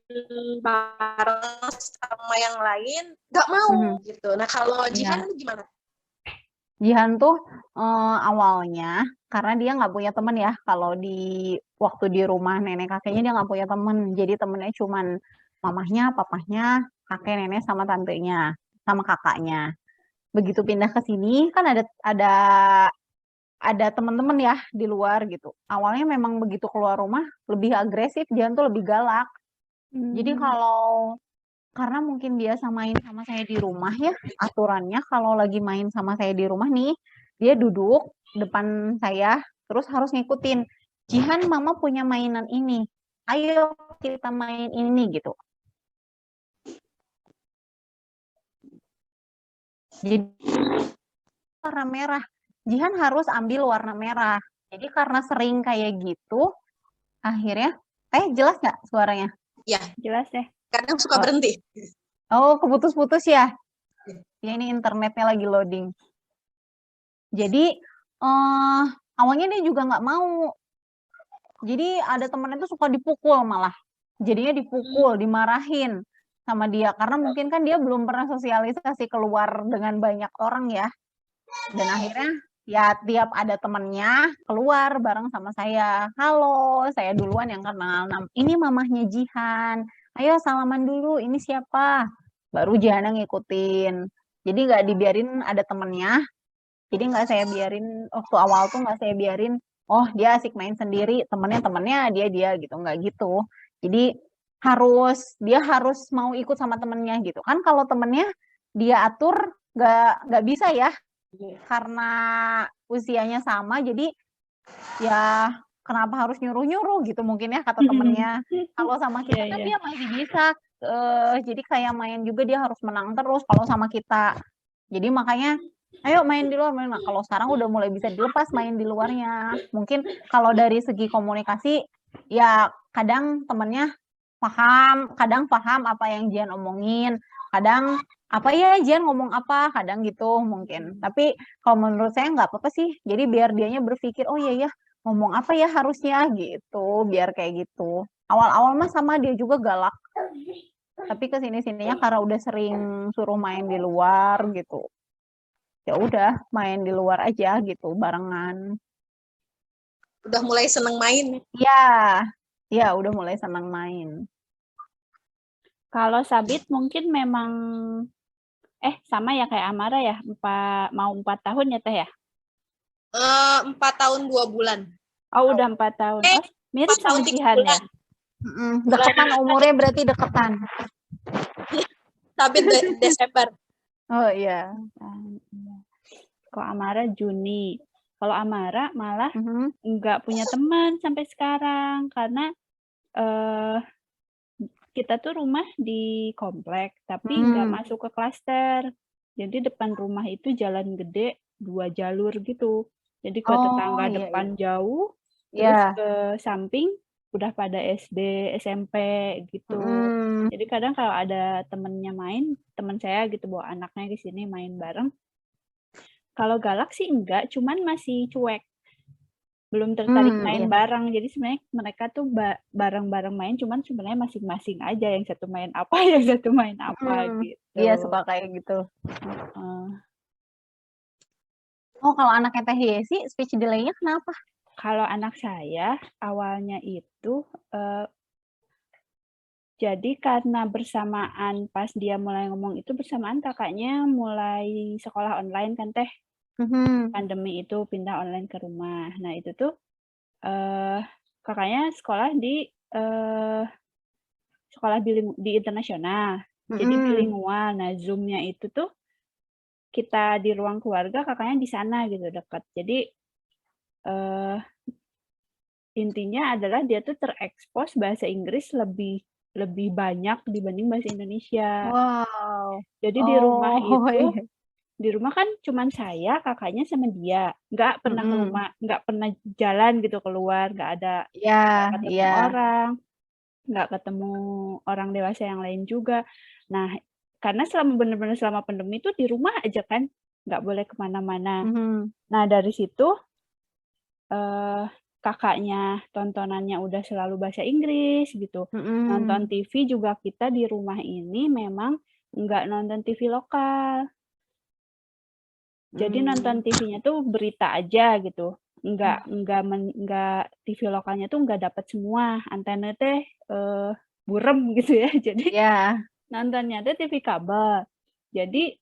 Speaker 2: bareng sama yang lain nggak mau gitu. Nah kalau Jihan gimana?
Speaker 3: Jihan tuh awalnya karena dia nggak punya teman ya. Kalau waktu di rumah nenek kakeknya dia nggak punya teman. Jadi temennya cuman mamahnya, papahnya, kakek nenek sama tantenya, sama kakaknya. Begitu pindah ke sini kan ada teman-teman ya di luar gitu. Awalnya memang begitu keluar rumah lebih agresif, Jihan tuh lebih galak. Jadi karena mungkin biasa main sama saya di rumah ya, aturannya kalau lagi main sama saya di rumah nih, dia duduk depan saya, terus harus ngikutin, Jihan mama punya mainan ini, ayo kita main ini gitu. Jadi warna merah, Jihan harus ambil warna merah. Jadi karena sering kayak gitu, akhirnya, jelas nggak suaranya?
Speaker 2: Ya,
Speaker 1: jelas ya.
Speaker 2: Kadang suka berhenti.
Speaker 3: Oh, keputus-putus ya? Ya ini internetnya lagi loading. Jadi awalnya dia juga nggak mau. Jadi ada temennya tuh suka dipukul malah. Jadinya dipukul, dimarahin sama dia. Karena mungkin kan dia belum pernah sosialisasi keluar dengan banyak orang ya. Dan akhirnya ya tiap ada temennya keluar bareng sama saya. Halo, saya duluan yang kenal. Ini mamahnya Jihan. Ayo salaman dulu, ini siapa? Baru Jihan ngikutin. Jadi nggak dibiarin ada temennya. Jadi nggak saya biarin, waktu awal tuh nggak saya biarin, oh dia asik main sendiri, temennya dia gitu, nggak gitu. Jadi dia harus mau ikut sama temennya gitu. Kan kalau temennya dia atur nggak bisa ya, karena usianya sama, jadi ya kenapa harus nyuruh-nyuruh gitu mungkin ya kata temennya. Kalau sama kita kan dia masih bisa, jadi kayak main juga dia harus menang terus kalau sama kita. Jadi makanya ayo main di luar. Nah, kalau sekarang udah mulai bisa dilepas main di luarnya. Mungkin kalau dari segi komunikasi ya kadang temennya kadang paham apa yang Jihan omongin, kadang apa ya Jihan ngomong apa, kadang gitu mungkin. Tapi kalau menurut saya nggak apa-apa sih. Jadi biar dianya berpikir, oh iya ya ngomong apa ya harusnya gitu, biar kayak gitu. Awal-awal mah sama dia juga galak. Tapi kesini-sininya karena udah sering suruh main di luar gitu. Ya udah main di luar aja gitu barengan.
Speaker 2: Udah mulai seneng main?
Speaker 3: Ya udah mulai seneng main.
Speaker 1: Kalau Sabit mungkin memang sama ya kayak Amara ya, mau 4 tahun ya Teh ya?
Speaker 2: 4 tahun 2 bulan.
Speaker 1: Oh udah 4 tahun. Mirip sama Jihan ya?
Speaker 3: Deketan umurnya berarti deketan.
Speaker 2: Sabit Desember.
Speaker 3: Oh iya.
Speaker 1: Kalau Amara Juni. Kalau Amara malah nggak punya teman sampai sekarang karena kita tuh rumah di komplek tapi nggak masuk ke klaster. Jadi depan rumah itu jalan gede 2 jalur gitu. Jadi ke tetangga depan jauh, terus ke samping udah pada SD, SMP gitu. Jadi kadang kalau ada temennya main, temen saya gitu bawa anaknya ke sini main bareng. Kalau galak sih enggak, cuman masih cuek. Belum tertarik main bareng. Jadi sebenarnya mereka tuh bareng-bareng main, cuman sebenarnya masing-masing aja. Yang satu main apa, yang satu main apa gitu.
Speaker 3: Iya, suka kayak gitu. Oh, kalau anaknya Teh Yesi, speech delay-nya kenapa?
Speaker 1: Kalau anak saya, awalnya itu, jadi karena bersamaan pas dia mulai ngomong itu bersamaan kakaknya mulai sekolah online kan Teh. Pandemi itu pindah online ke rumah. Nah itu tuh kakaknya sekolah di sekolah di internasional. Jadi bilingual. Nah Zoom-nya itu tuh kita di ruang keluarga, kakaknya di sana gitu dekat. Jadi intinya adalah dia tuh terekspos bahasa Inggris lebih banyak dibanding bahasa Indonesia.
Speaker 3: Wow.
Speaker 1: Jadi di rumah itu, di rumah kan cuman saya, kakaknya sama dia. Nggak pernah ke rumah, nggak pernah jalan gitu keluar, nggak ada ketemu orang, nggak ketemu orang dewasa yang lain juga. Nah, karena benar-benar selama pandemi itu di rumah aja kan, nggak boleh kemana-mana. Nah, dari situ kakaknya tontonannya udah selalu bahasa Inggris gitu. Nonton TV juga kita di rumah ini memang nggak nonton TV lokal. Jadi nonton TV-nya tuh berita aja gitu. Nggak TV lokalnya tuh nggak dapat semua. Antena teh burem gitu ya. Jadi nontonnya tuh TV kabel. Jadi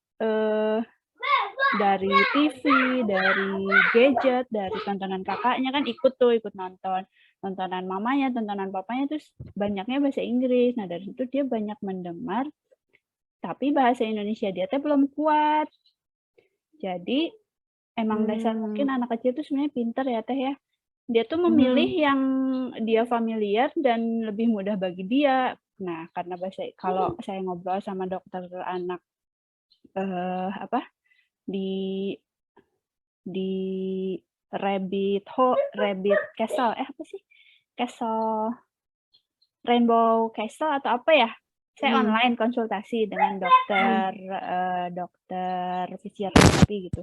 Speaker 1: dari TV, dari gadget, dari tontonan kakaknya kan ikut nonton. Tontonan mamanya, tontonan papanya terus banyaknya bahasa Inggris. Nah dari situ dia banyak mendengar, tapi bahasa Indonesia dia tuh belum kuat. Jadi emang dasar mungkin anak kecil tuh sebenarnya pinter ya Teh ya. Dia tuh memilih yang dia familiar dan lebih mudah bagi dia. Nah karena kalau saya ngobrol sama dokter anak di Rabbit Castle, Castle Rainbow Castle atau apa ya? Saya online konsultasi dengan dokter fisioterapi gitu.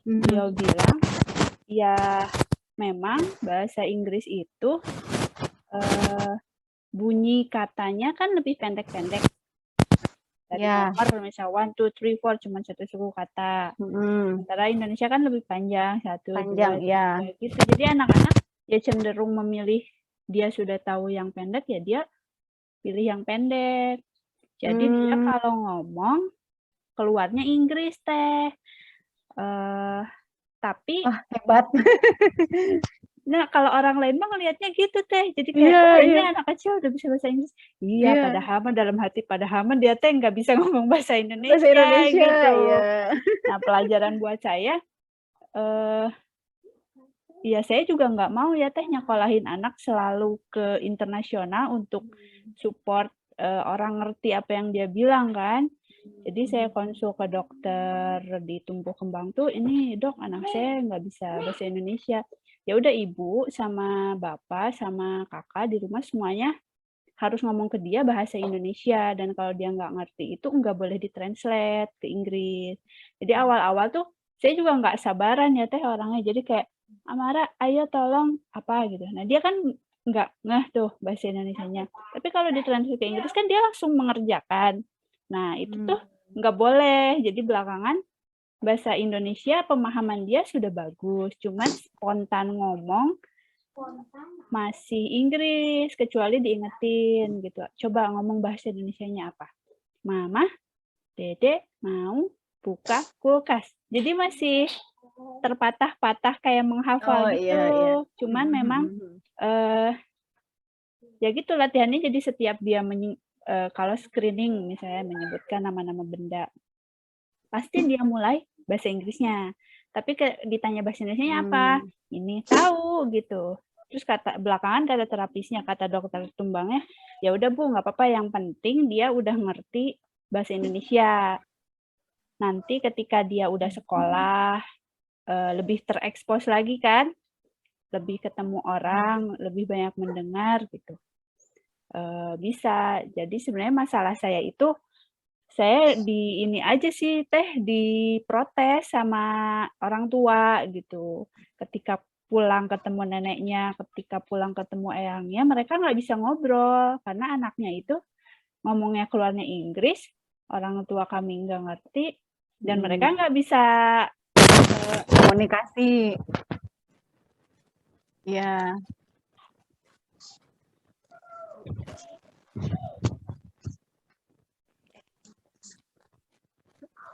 Speaker 1: Beliau bilang, ya memang bahasa Inggris itu bunyi katanya kan lebih pendek-pendek. Dari nomor misalnya 1, 2, 3, 4 cuma satu suku kata. Sementara Indonesia kan lebih panjang, 1, 2, 3 gitu. Jadi anak-anak ya cenderung memilih, dia sudah tahu yang pendek ya dia pilih yang pendek. Jadi dia kalau ngomong keluarnya Inggris Teh. Tapi
Speaker 3: hebat.
Speaker 1: Nah, kalau orang lain mah ngelihatnya gitu Teh. Jadi kayak ini anak kecil udah bisa bahasa Inggris. Iya, padahal dalam hati dia Teh nggak bisa ngomong bahasa Indonesia gitu. Nah, pelajaran buat saya ya saya juga nggak mau ya Teh nyekolahin anak selalu ke internasional untuk support orang ngerti apa yang dia bilang kan. Jadi saya konsul ke dokter di tumbuh kembang tuh, ini dok anak saya nggak bisa bahasa Indonesia. Ya udah ibu sama bapak sama kakak di rumah semuanya harus ngomong ke dia bahasa Indonesia, dan kalau dia nggak ngerti itu nggak boleh ditranslate ke Inggris. Jadi awal-awal tuh saya juga nggak sabaran ya Teh orangnya, jadi kayak Amara ayo tolong apa gitu. Nah dia kan nggak ngeh tuh bahasa Indonesianya, tapi kalau ditranslate ke Inggris kan dia langsung mengerjakan. Nah itu tuh nggak boleh. Jadi belakangan bahasa Indonesia pemahaman dia sudah bagus, cuman spontan ngomong masih Inggris, kecuali diingetin gitu. Coba ngomong bahasa Indonesianya apa? Mama, Dede mau buka kulkas. Jadi masih terpatah-patah kayak menghafal gitu. Cuman memang ya gitu latihannya, jadi setiap dia kalau screening misalnya menyebutkan nama-nama benda, pasti dia mulai bahasa Inggrisnya. Tapi ditanya bahasa Indonesianya apa? Ini tahu gitu. Terus belakangan kata terapisnya, kata dokter tumbangnya, ya udah Bu, nggak apa-apa, yang penting dia udah ngerti bahasa Indonesia. Nanti ketika dia udah sekolah lebih terekspos lagi kan, lebih ketemu orang, lebih banyak mendengar gitu. Bisa. Jadi sebenarnya masalah saya itu, saya ini aja sih Teh, diprotes sama orang tua gitu. Ketika pulang ketemu neneknya, ketika pulang ketemu eyangnya, mereka nggak bisa ngobrol karena anaknya itu ngomongnya keluarnya Inggris, orang tua kami nggak ngerti, dan mereka nggak bisa
Speaker 3: komunikasi. Ya.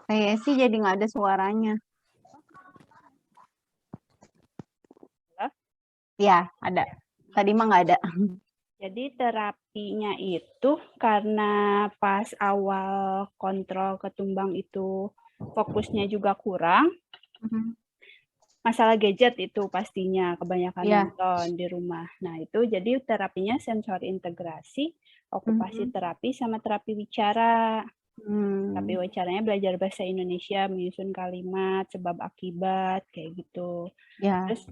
Speaker 3: Kayak sih jadi nggak ada suaranya. Ya, ada. Tadi mah nggak ada.
Speaker 1: Jadi terapinya itu karena pas awal kontrol ketumbang itu fokusnya juga kurang. Masalah gadget itu pastinya kebanyakan nonton di rumah. Nah itu jadi terapinya sensori integrasi, okupasi terapi sama terapi bicara. Terapi bicaranya belajar bahasa Indonesia, menyusun kalimat, sebab akibat kayak gitu. Terus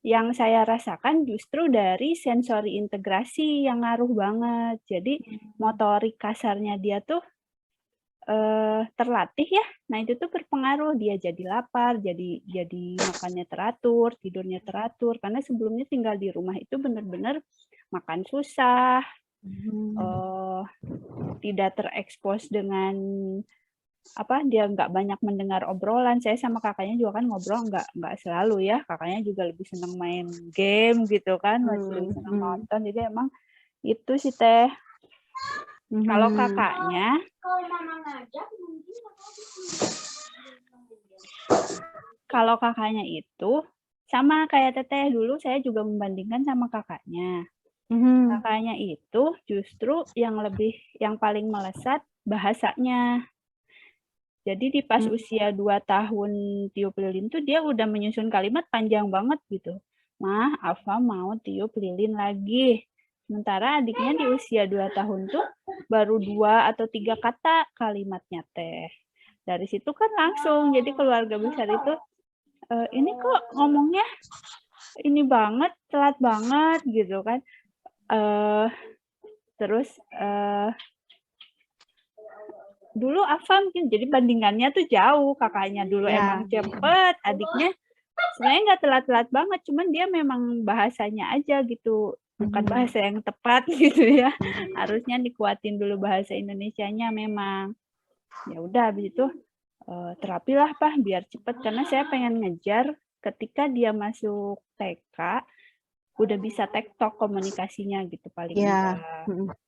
Speaker 1: yang saya rasakan justru dari sensori integrasi yang ngaruh banget. Jadi motorik kasarnya dia tuh terlatih ya. Nah itu tuh berpengaruh, dia jadi lapar, jadi makannya teratur, tidurnya teratur. Karena sebelumnya tinggal di rumah itu benar-benar makan susah, tidak terekspos dengan dia nggak banyak mendengar obrolan. Saya sama kakaknya juga kan ngobrol nggak selalu ya. Kakaknya juga lebih senang main game gitu kan, lebih senang nonton. Jadi emang itu sih Teh. Kalau kakaknya, itu sama kayak Teteh dulu, saya juga membandingkan sama kakaknya. Kakaknya itu justru yang paling melesat bahasanya. Jadi di pas usia 2 tahun tiup lilin tuh dia udah menyusun kalimat panjang banget gitu. Mah, Afa mau tiup lilin lagi. Sementara adiknya di usia 2 tahun tuh baru 2 atau 3 kata kalimatnya Teh. Dari situ kan langsung jadi keluarga besar itu ini kok ngomongnya ini banget, telat banget gitu kan. Terus dulu Afa mungkin jadi bandingannya tuh jauh, kakaknya dulu emang cepet, adiknya sebenarnya nggak telat-telat banget, cuman dia memang bahasanya aja gitu, bukan bahasa yang tepat gitu ya. Harusnya dikuatin dulu bahasa Indonesianya memang. Ya udah habis itu terapilah Pak biar cepet, karena saya pengen ngejar ketika dia masuk TK udah bisa tektok komunikasinya gitu paling enggak.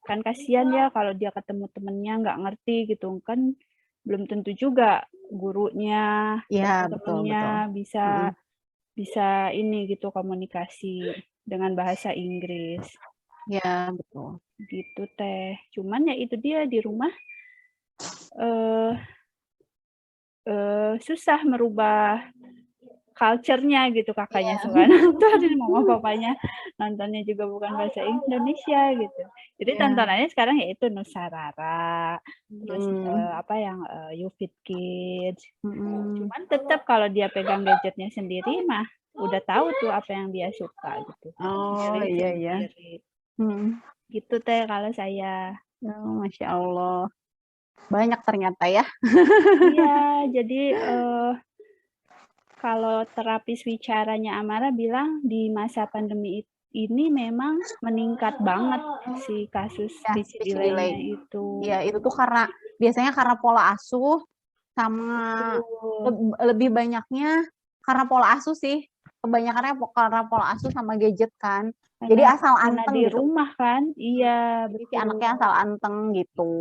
Speaker 1: Kan kasihan ya kalau dia ketemu temennya nggak ngerti gitu kan, belum tentu juga gurunya, temennya bisa ini gitu komunikasi dengan bahasa Inggris.
Speaker 3: Ya, betul.
Speaker 1: Gitu Teh. Cuman ya itu dia di rumah susah merubah culture-nya gitu, kakaknya suka nonton, mama papanya nontonnya juga bukan bahasa Indonesia gitu. Jadi tontonannya sekarang yaitu Nusarara, terus You Fit Kids. Cuman tetap kalau dia pegang gadgetnya sendiri mah udah tahu tuh apa yang dia suka gitu.
Speaker 3: Oh iya.
Speaker 1: Gitu Teh kalau saya.
Speaker 3: Masya Allah. Banyak ternyata ya.
Speaker 1: Iya, jadi kalau terapis bicaranya Amara bilang di masa pandemi ini memang meningkat banget si kasus speech delay-nya itu.
Speaker 3: Ya, itu tuh biasanya karena pola asuh sama lebih banyaknya karena pola asuh sih. Kebanyakannya karena pola asuh sama gadget kan. Jadi asal anteng
Speaker 1: di rumah kan. Iya,
Speaker 3: betul. Jadi anaknya asal anteng gitu.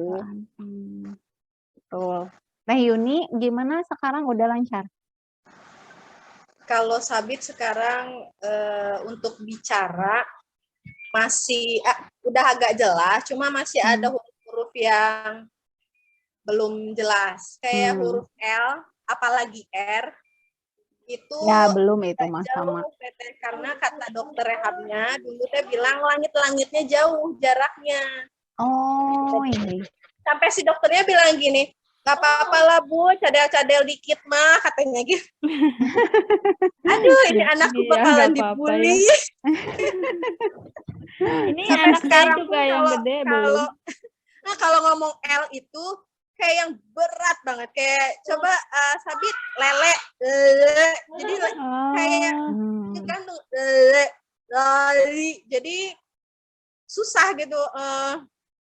Speaker 3: Betul. Nah Yuni, gimana sekarang udah lancar?
Speaker 2: Kalau Sabit sekarang untuk bicara masih udah agak jelas, cuma masih ada huruf-huruf yang belum jelas. Kayak huruf L, apalagi R, itu
Speaker 3: ya belum itu Mas sama.
Speaker 2: Karena kata dokter rehabnya dulu teh bilang langit-langitnya jauh jaraknya.
Speaker 3: Oh ini.
Speaker 2: Sampai si dokternya bilang gini, Gak apa-apa lah Bu, cadel-cadel dikit mah katanya gitu. Aduh, ini anakku bakalan dibully.
Speaker 1: Ya. Ini
Speaker 2: sampai
Speaker 1: anak
Speaker 2: sekarang
Speaker 1: juga yang gede belum.
Speaker 2: Nah, kalau ngomong L itu kayak yang berat banget, kayak coba Sabit lele, jadi kayak gantung lali, jadi susah gitu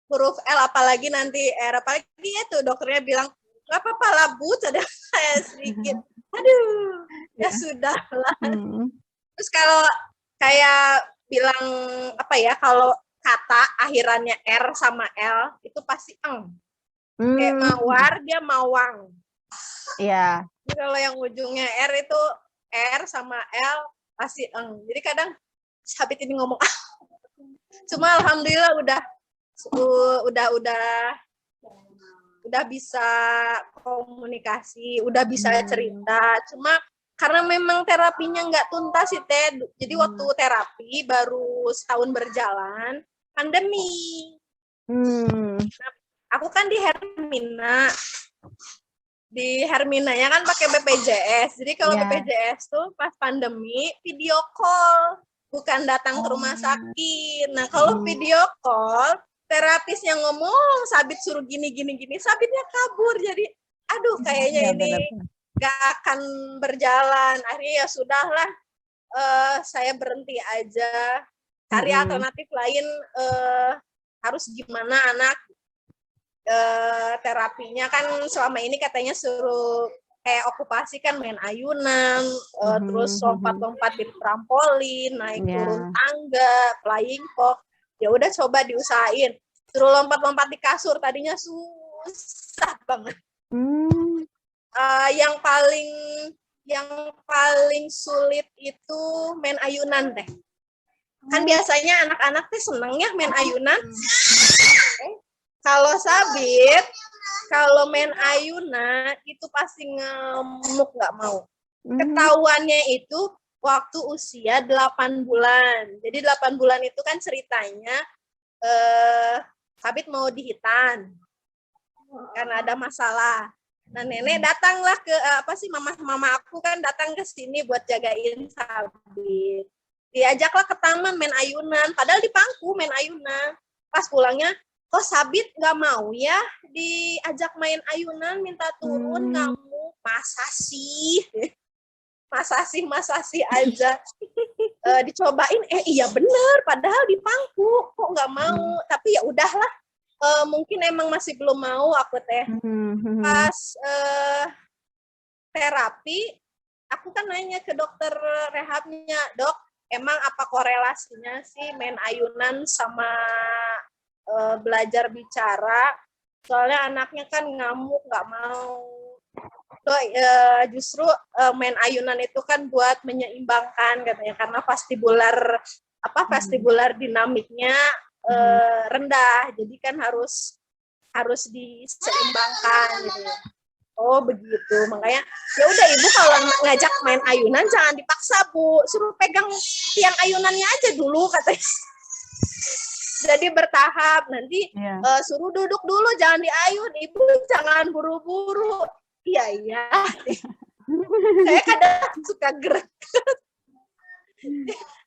Speaker 2: huruf L, apalagi nanti R, apalagi itu dokternya bilang nggak apa-apa lah Bu, ada kayak sedikit, aduh ya sudah lah. Terus kalau kayak bilang apa ya, kalau kata akhirannya R sama L itu pasti eng. Kayak mawar, dia mawang.
Speaker 3: Iya.
Speaker 2: Jadi kalau yang ujungnya R itu R sama L pasti eng. Jadi kadang Sabit ini ngomong cuma alhamdulillah udah bisa komunikasi, udah bisa cerita. Cuma karena memang terapinya nggak tuntas sih Teh. Jadi waktu terapi baru setahun berjalan, pandemi. Nah, aku kan di Hermina. Di Herminanya kan pakai BPJS. Jadi kalau BPJS tuh pas pandemi video call, bukan datang ke rumah sakit. Nah, kalau video call, terapis yang ngomong, Sabit suruh gini, Sabitnya kabur. Jadi, aduh kayaknya ini gak akan berjalan. Akhirnya ya sudahlah, saya berhenti aja. Cari alternatif lain, harus gimana anak. Terapinya kan selama ini katanya suruh kayak okupasi kan main ayunan, terus lompat-lompat di trampolin, naik turun tangga, flying fox. Ya udah coba diusahain. Suruh lompat-lompat di kasur, tadinya susah banget. Yang paling sulit itu main ayunan Teh. Kan biasanya anak-anak teh seneng ya main ayunan. Kalau Sabit, kalau main ayunan itu pasti ngemuk, nggak mau. Ketahuannya itu waktu usia 8 bulan. Jadi 8 bulan itu kan ceritanya Sabit mau dihitan karena ada masalah. Nah, nenek datanglah ke mama aku kan datang ke sini buat jagain Sabit. Diajaklah ke taman main ayunan, padahal di pangku main ayunan. Pas pulangnya, kok Sabit nggak mau ya diajak main ayunan, minta turun, kamu masa sih aja. Dicobain, iya bener, padahal di pangku kok nggak mau. Tapi ya udahlah, mungkin emang masih belum mau aku Teh. Pas terapi, aku kan nanya ke dokter rehabnya, Dok, emang apa korelasinya sih main ayunan sama belajar bicara? Soalnya anaknya kan ngamuk, nggak mau. Justru main ayunan itu kan buat menyeimbangkan katanya, karena vestibular dinamiknya rendah, jadi kan harus diseimbangkan gitu. Oh begitu, makanya ya udah Ibu kalau ngajak main ayunan jangan dipaksa Bu, suruh pegang tiang ayunannya aja dulu katanya. Jadi bertahap, nanti suruh duduk dulu, jangan diayun, Ibu jangan buru-buru. Iya. Saya kadang suka gerak.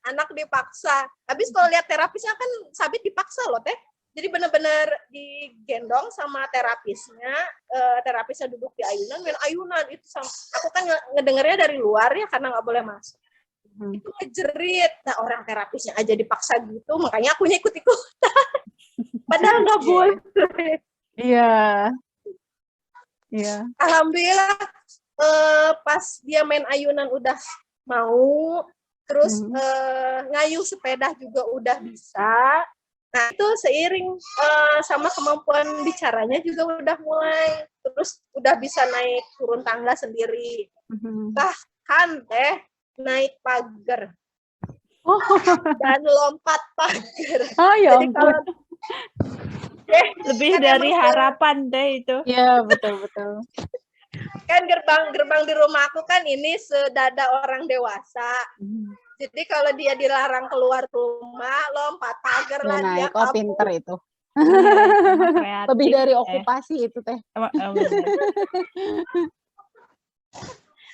Speaker 2: Anak dipaksa. Habis kalau lihat terapisnya kan Sabit dipaksa loh Teh. Jadi benar-benar digendong sama terapisnya, terapisnya duduk di ayunan, main ayunan itu aku kan ngedengarnya dari luar ya karena nggak boleh masuk. Itu ngejerit. Nah, orang terapisnya aja dipaksa gitu, makanya akunya ikut-ikutan. Padahal nggak boleh.
Speaker 3: Iya.
Speaker 2: Alhamdulillah pas dia main ayunan udah mau, terus ngayuh sepeda juga udah bisa. Nah, itu seiring sama kemampuan bicaranya juga udah mulai. Terus udah bisa naik turun tangga sendiri. Bahkan Teh naik pagar. Dan lompat pagar.
Speaker 3: Oh ya ampun.
Speaker 1: Lebih dari harapan Teh itu.
Speaker 3: Iya, betul.
Speaker 2: Kan gerbang di rumah aku kan ini sedada orang dewasa. Jadi kalau dia dilarang keluar rumah, lompat pagar lah dia kabur.
Speaker 3: Pinter itu.
Speaker 1: Iya,
Speaker 3: Lebih
Speaker 1: kreatif
Speaker 3: dari
Speaker 1: ya.
Speaker 3: okupasi itu teh.
Speaker 1: Bener.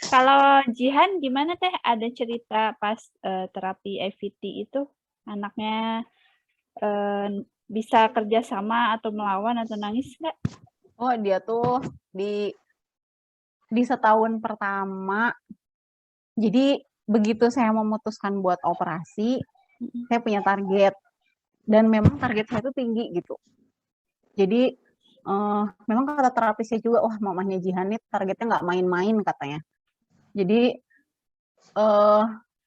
Speaker 1: Kalau Jihan gimana teh? Ada cerita pas terapi EVT itu anaknya bisa kerja sama atau melawan atau nangis nggak?
Speaker 3: Oh, dia tuh di setahun pertama. Jadi begitu saya memutuskan buat operasi, saya punya target dan memang target saya itu tinggi gitu. Jadi memang kata terapisnya juga, wah mamahnya Jihan nih targetnya nggak main-main katanya. Jadi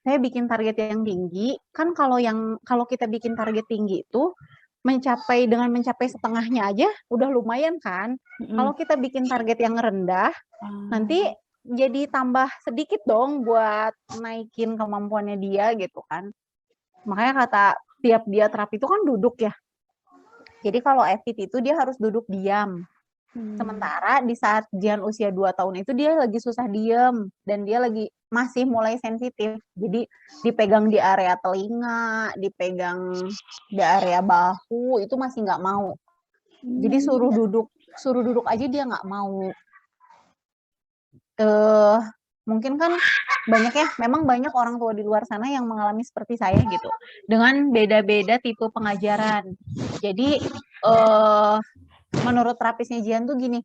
Speaker 3: saya bikin target yang tinggi, kan kalau kita bikin target tinggi itu mencapai setengahnya aja udah lumayan kan. Kalau kita bikin target yang rendah, nanti jadi tambah sedikit dong buat naikin kemampuannya dia gitu kan. Makanya kata tiap dia terapi itu kan duduk ya. Jadi kalau EVT itu dia harus duduk diam. Sementara di saat Jihan usia 2 tahun itu dia lagi susah diem dan dia lagi masih mulai sensitif. Jadi dipegang di area telinga, dipegang di area bahu itu masih nggak mau. Jadi suruh duduk aja dia nggak mau. Mungkin kan banyak ya, memang banyak orang tua di luar sana yang mengalami seperti saya gitu, dengan beda-beda tipe pengajaran. Jadi menurut terapisnya Jihan tuh gini,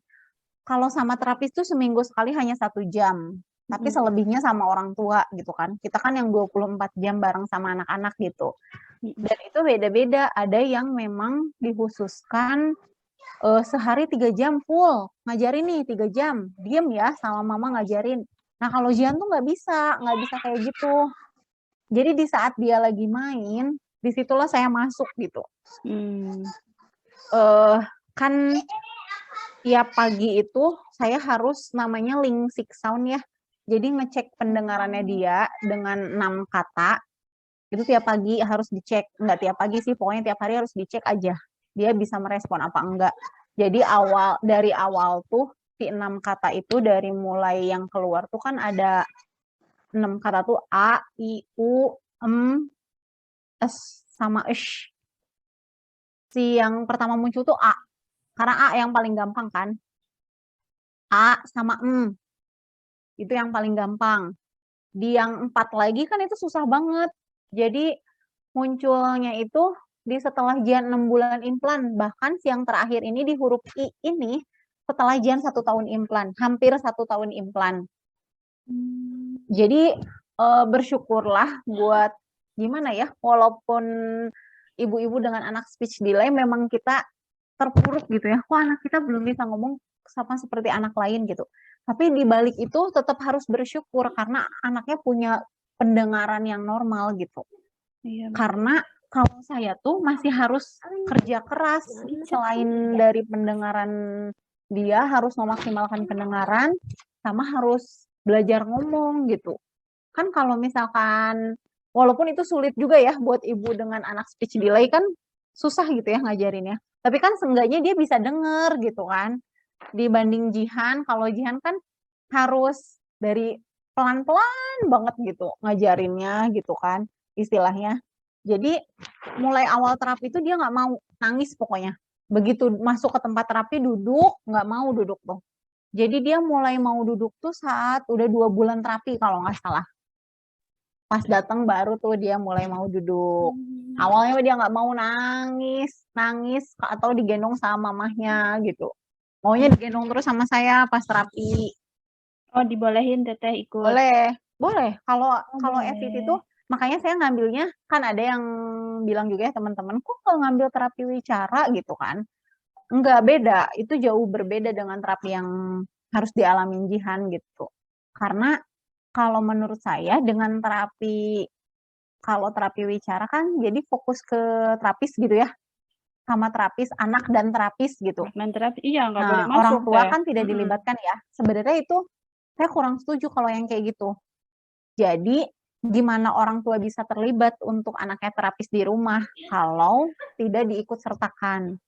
Speaker 3: kalau sama terapis tuh seminggu sekali hanya 1 jam, tapi selebihnya sama orang tua gitu kan. Kita kan yang 24 jam bareng sama anak-anak gitu. Dan itu beda-beda, ada yang memang dikhususkan sehari 3 jam full, ngajarin nih 3 jam, diem ya sama mama ngajarin. Nah kalau Jihan tuh nggak bisa kayak gitu. Jadi di saat dia lagi main, disitulah saya masuk gitu. Kan tiap pagi itu saya harus namanya link six sound ya. Jadi ngecek pendengarannya dia dengan 6 kata. Itu tiap pagi harus dicek. Enggak tiap pagi sih, pokoknya tiap hari harus dicek aja. Dia bisa merespon apa enggak. Jadi dari awal tuh si 6 kata itu dari mulai yang keluar tuh kan ada 6 kata tuh A, I, U, S sama Sh. Si yang pertama muncul tuh A. Karena A yang paling gampang kan. A sama itu yang paling gampang. Di yang 4 lagi kan itu susah banget. Jadi munculnya itu di setelah Jihan 6 bulan implan. Bahkan yang terakhir ini di huruf I ini setelah Jihan 1 tahun implan. Hampir 1 tahun implan. Jadi bersyukurlah buat gimana ya, walaupun ibu-ibu dengan anak speech delay memang kita terpuruk gitu ya. Wah anak kita belum bisa ngomong sama seperti anak lain gitu. Tapi di balik itu tetap harus bersyukur karena anaknya punya pendengaran yang normal gitu. Iya, karena kalau saya tuh masih harus kerja keras selain dari pendengaran dia harus memaksimalkan pendengaran sama harus belajar ngomong gitu. Kan kalau misalkan walaupun itu sulit juga ya buat ibu dengan anak speech delay kan susah gitu ya ngajarinnya. Tapi kan seenggaknya dia bisa denger gitu kan. Dibanding Jihan, kalau Jihan kan harus dari pelan-pelan banget gitu ngajarinnya gitu kan istilahnya. Jadi mulai awal terapi itu dia nggak mau nangis pokoknya. Begitu masuk ke tempat terapi duduk, nggak mau duduk tuh. Jadi dia mulai mau duduk tuh saat udah 2 bulan terapi kalau nggak salah. Pas datang baru tuh dia mulai mau duduk. Awalnya dia nggak mau nangis atau digendong sama mamahnya gitu. Maunya digendong terus sama saya pas terapi.
Speaker 1: Oh, dibolehin teteh ikut?
Speaker 3: Boleh. Kalau EVT itu, makanya saya ngambilnya, kan ada yang bilang juga ya teman-teman, kok kalau ngambil terapi wicara gitu kan? Enggak, beda. Itu jauh berbeda dengan terapi yang harus dialamin Jihan gitu. Karena kalau menurut saya dengan kalau terapi wicara kan jadi fokus ke terapis gitu ya, sama terapis anak dan terapis gitu.
Speaker 1: Iya, nggak boleh masuk.
Speaker 3: Orang tua kan tidak dilibatkan ya. Sebenarnya itu saya kurang setuju kalau yang kayak gitu. Jadi gimana orang tua bisa terlibat untuk anaknya terapis di rumah kalau tidak diikut sertakan?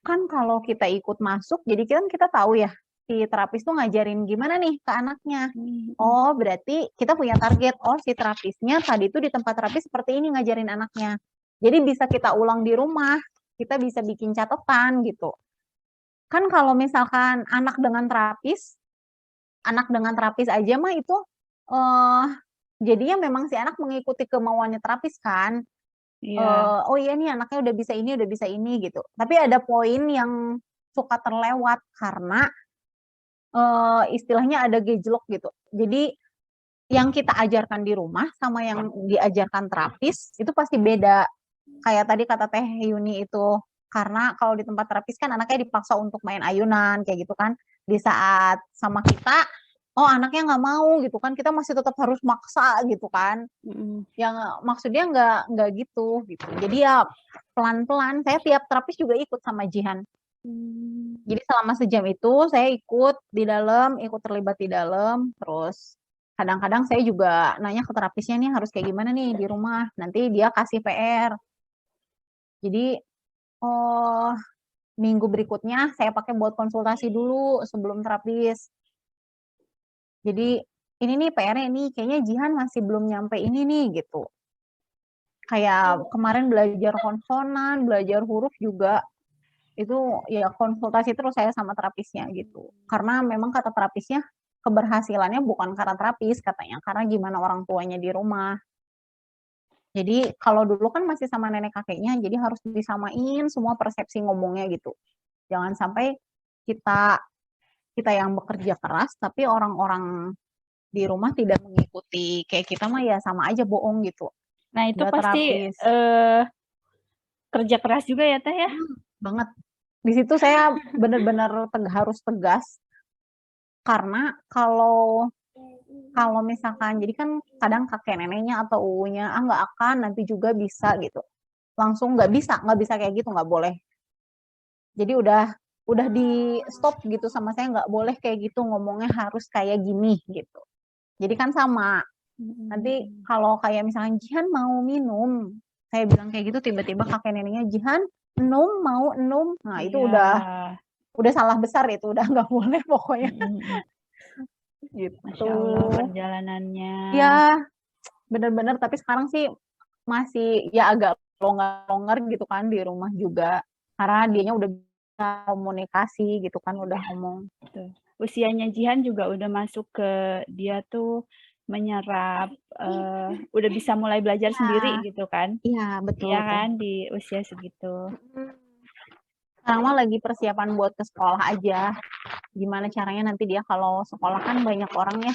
Speaker 3: Kan kalau kita ikut masuk, jadi kita tahu ya si terapis tuh ngajarin gimana nih ke anaknya. Oh, berarti kita punya target. Oh, si terapisnya tadi tuh di tempat terapis seperti ini ngajarin anaknya. Jadi bisa kita ulang di rumah. kita bisa bikin catatan gitu. Kan kalau misalkan anak dengan terapis aja mah itu jadinya memang si anak mengikuti kemauannya terapis kan.
Speaker 1: Iya.
Speaker 3: Oh iya nih anaknya udah bisa ini gitu. Tapi ada poin yang suka terlewat karena istilahnya ada gejlok gitu. Jadi yang kita ajarkan di rumah sama yang diajarkan terapis itu pasti beda. Kayak tadi kata Teh Yuni itu, karena kalau di tempat terapis kan anaknya dipaksa untuk main ayunan kayak gitu kan. Di saat sama kita, oh anaknya nggak mau gitu kan, kita masih tetap harus maksa gitu kan. Yang maksudnya nggak gitu. Jadi ya pelan-pelan. Saya tiap terapis juga ikut sama Jihan. Jadi selama sejam itu saya ikut terlibat di dalam, terus kadang-kadang saya juga nanya ke terapisnya nih harus kayak gimana nih di rumah. Nanti dia kasih PR. Jadi minggu berikutnya saya pakai buat konsultasi dulu sebelum terapis. Jadi ini nih PR-nya nih, kayaknya Jihan masih belum nyampe ini nih gitu. Kayak kemarin belajar konsonan, belajar huruf juga itu ya konsultasi terus saya sama terapisnya gitu. Karena memang kata terapisnya keberhasilannya bukan karena terapis katanya, karena gimana orang tuanya di rumah. Jadi kalau dulu kan masih sama nenek kakeknya, jadi harus disamain semua persepsi ngomongnya gitu. Jangan sampai kita yang bekerja keras tapi orang-orang di rumah tidak mengikuti kayak kita mah ya sama aja bohong gitu.
Speaker 1: Nah itu pasti kerja keras juga ya Teh ya?
Speaker 3: Banget. Di situ saya benar-benar harus tegas karena kalau misalkan jadi kan kadang kakek neneknya atau uunya nggak akan nanti juga bisa gitu, langsung nggak bisa kayak gitu, nggak boleh. Jadi udah di stop gitu sama saya, nggak boleh kayak gitu ngomongnya, harus kayak gini gitu. Jadi kan sama nanti kalau kayak misalnya Jihan mau minum, saya bilang kayak gitu, tiba-tiba kakek neneknya Jihan mau enum, nah itu udah salah besar, itu udah nggak boleh pokoknya. Gitu.
Speaker 1: Masya Allah perjalanannya.
Speaker 3: Ya bener-bener, tapi sekarang sih masih ya agak longgar gitu kan di rumah juga, karena dianya udah bisa komunikasi gitu kan, udah ngomong.
Speaker 1: Usianya Jihan juga udah masuk ke dia tuh menyerap, udah bisa mulai belajar sendiri gitu kan.
Speaker 3: Iya betul.
Speaker 1: Iya kan di usia segitu.
Speaker 3: Sekarang mah lagi persiapan buat ke sekolah aja. Gimana caranya nanti dia kalau sekolah kan banyak orang ya.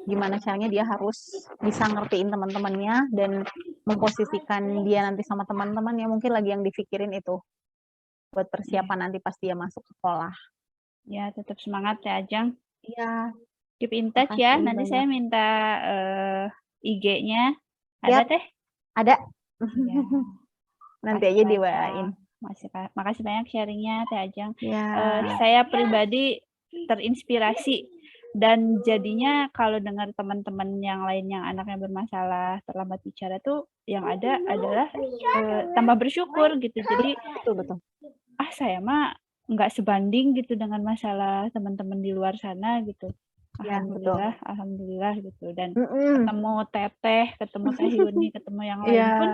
Speaker 3: Gimana caranya dia harus bisa ngertiin teman-temannya dan memposisikan dia nanti sama teman-temannya, mungkin lagi yang dipikirin itu buat persiapan nanti pas dia masuk sekolah.
Speaker 1: Ya tetap semangat ya Ajeng.
Speaker 3: Iya.
Speaker 1: Keep in touch ya. Nanti saya minta IG-nya. Ada Teh?
Speaker 3: Ada. Ya. Nanti aja diwain.
Speaker 1: Makasih banyak sharingnya Teh Ajeng.
Speaker 3: Ya.
Speaker 1: Saya pribadi terinspirasi, dan jadinya kalau dengar teman-teman yang lain yang anaknya bermasalah terlambat bicara tuh yang ada adalah tambah bersyukur gitu. Jadi
Speaker 3: betul.
Speaker 1: Saya mah nggak sebanding gitu dengan masalah teman-teman di luar sana gitu. Alhamdulillah, alhamdulillah gitu. Dan ketemu Teteh, ketemu Teh Yuni, ketemu yang lain pun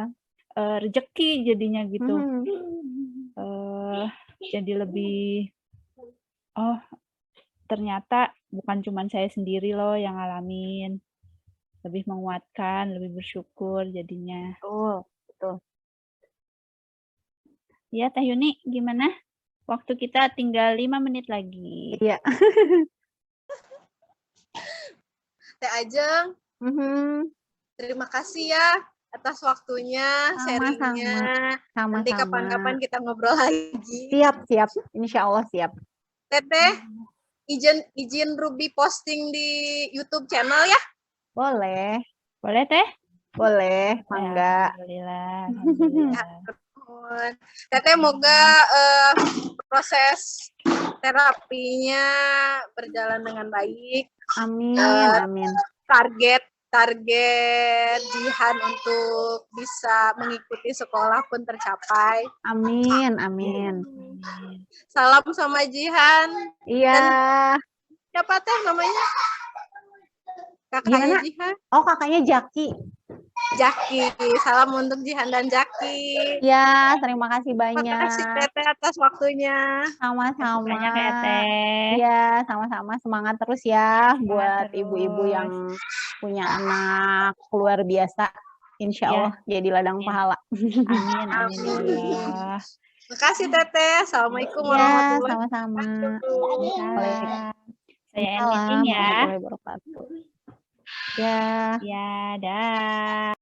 Speaker 1: rezeki jadinya gitu. Jadi lebih ternyata bukan cuma saya sendiri loh yang ngalamin. Lebih menguatkan, lebih bersyukur jadinya.
Speaker 3: Betul.
Speaker 1: Ya Teh Yuni, gimana? Waktu kita tinggal 5 menit lagi.
Speaker 3: Iya.
Speaker 2: Teh Ajeng, terima kasih ya atas waktunya, sharingnya. Nanti kapan-kapan kita ngobrol lagi.
Speaker 3: Siap. Insya Allah siap.
Speaker 2: Teteh, izin Ruby posting di YouTube channel ya?
Speaker 3: Boleh.
Speaker 1: Boleh Teh?
Speaker 3: Boleh, mangga.
Speaker 1: Alhamdulillah.
Speaker 2: Teteh, moga proses terapinya berjalan dengan baik.
Speaker 3: Amin.
Speaker 2: Target Jihan untuk bisa mengikuti sekolah pun tercapai.
Speaker 3: Amin.
Speaker 2: Salam sama Jihan.
Speaker 3: Iya.
Speaker 2: Dan siapa Teh namanya? Kakaknya Jihan?
Speaker 3: Oh, kakaknya Jaki.
Speaker 2: Jaki. Salam untuk Jihan dan Jaki.
Speaker 3: Ya, terima kasih banyak.
Speaker 2: Terima kasih Teteh atas waktunya.
Speaker 3: Sama-sama.
Speaker 1: Banyak ya, Teh.
Speaker 3: Iya, sama-sama. Semangat terus ya buat
Speaker 1: terus.
Speaker 3: ibu-ibu yang punya anak luar biasa. Insya Allah jadi ladang pahala.
Speaker 1: Amin, amin ya Allah.
Speaker 2: Terima kasih Teteh. Assalamualaikum
Speaker 3: Ya,
Speaker 2: warahmatullahi
Speaker 3: sama-sama.
Speaker 1: Waalaikumsalam. Saya ending ya.
Speaker 3: Warahmatullahi wabarakatuh. Ya.
Speaker 1: Ya, dah.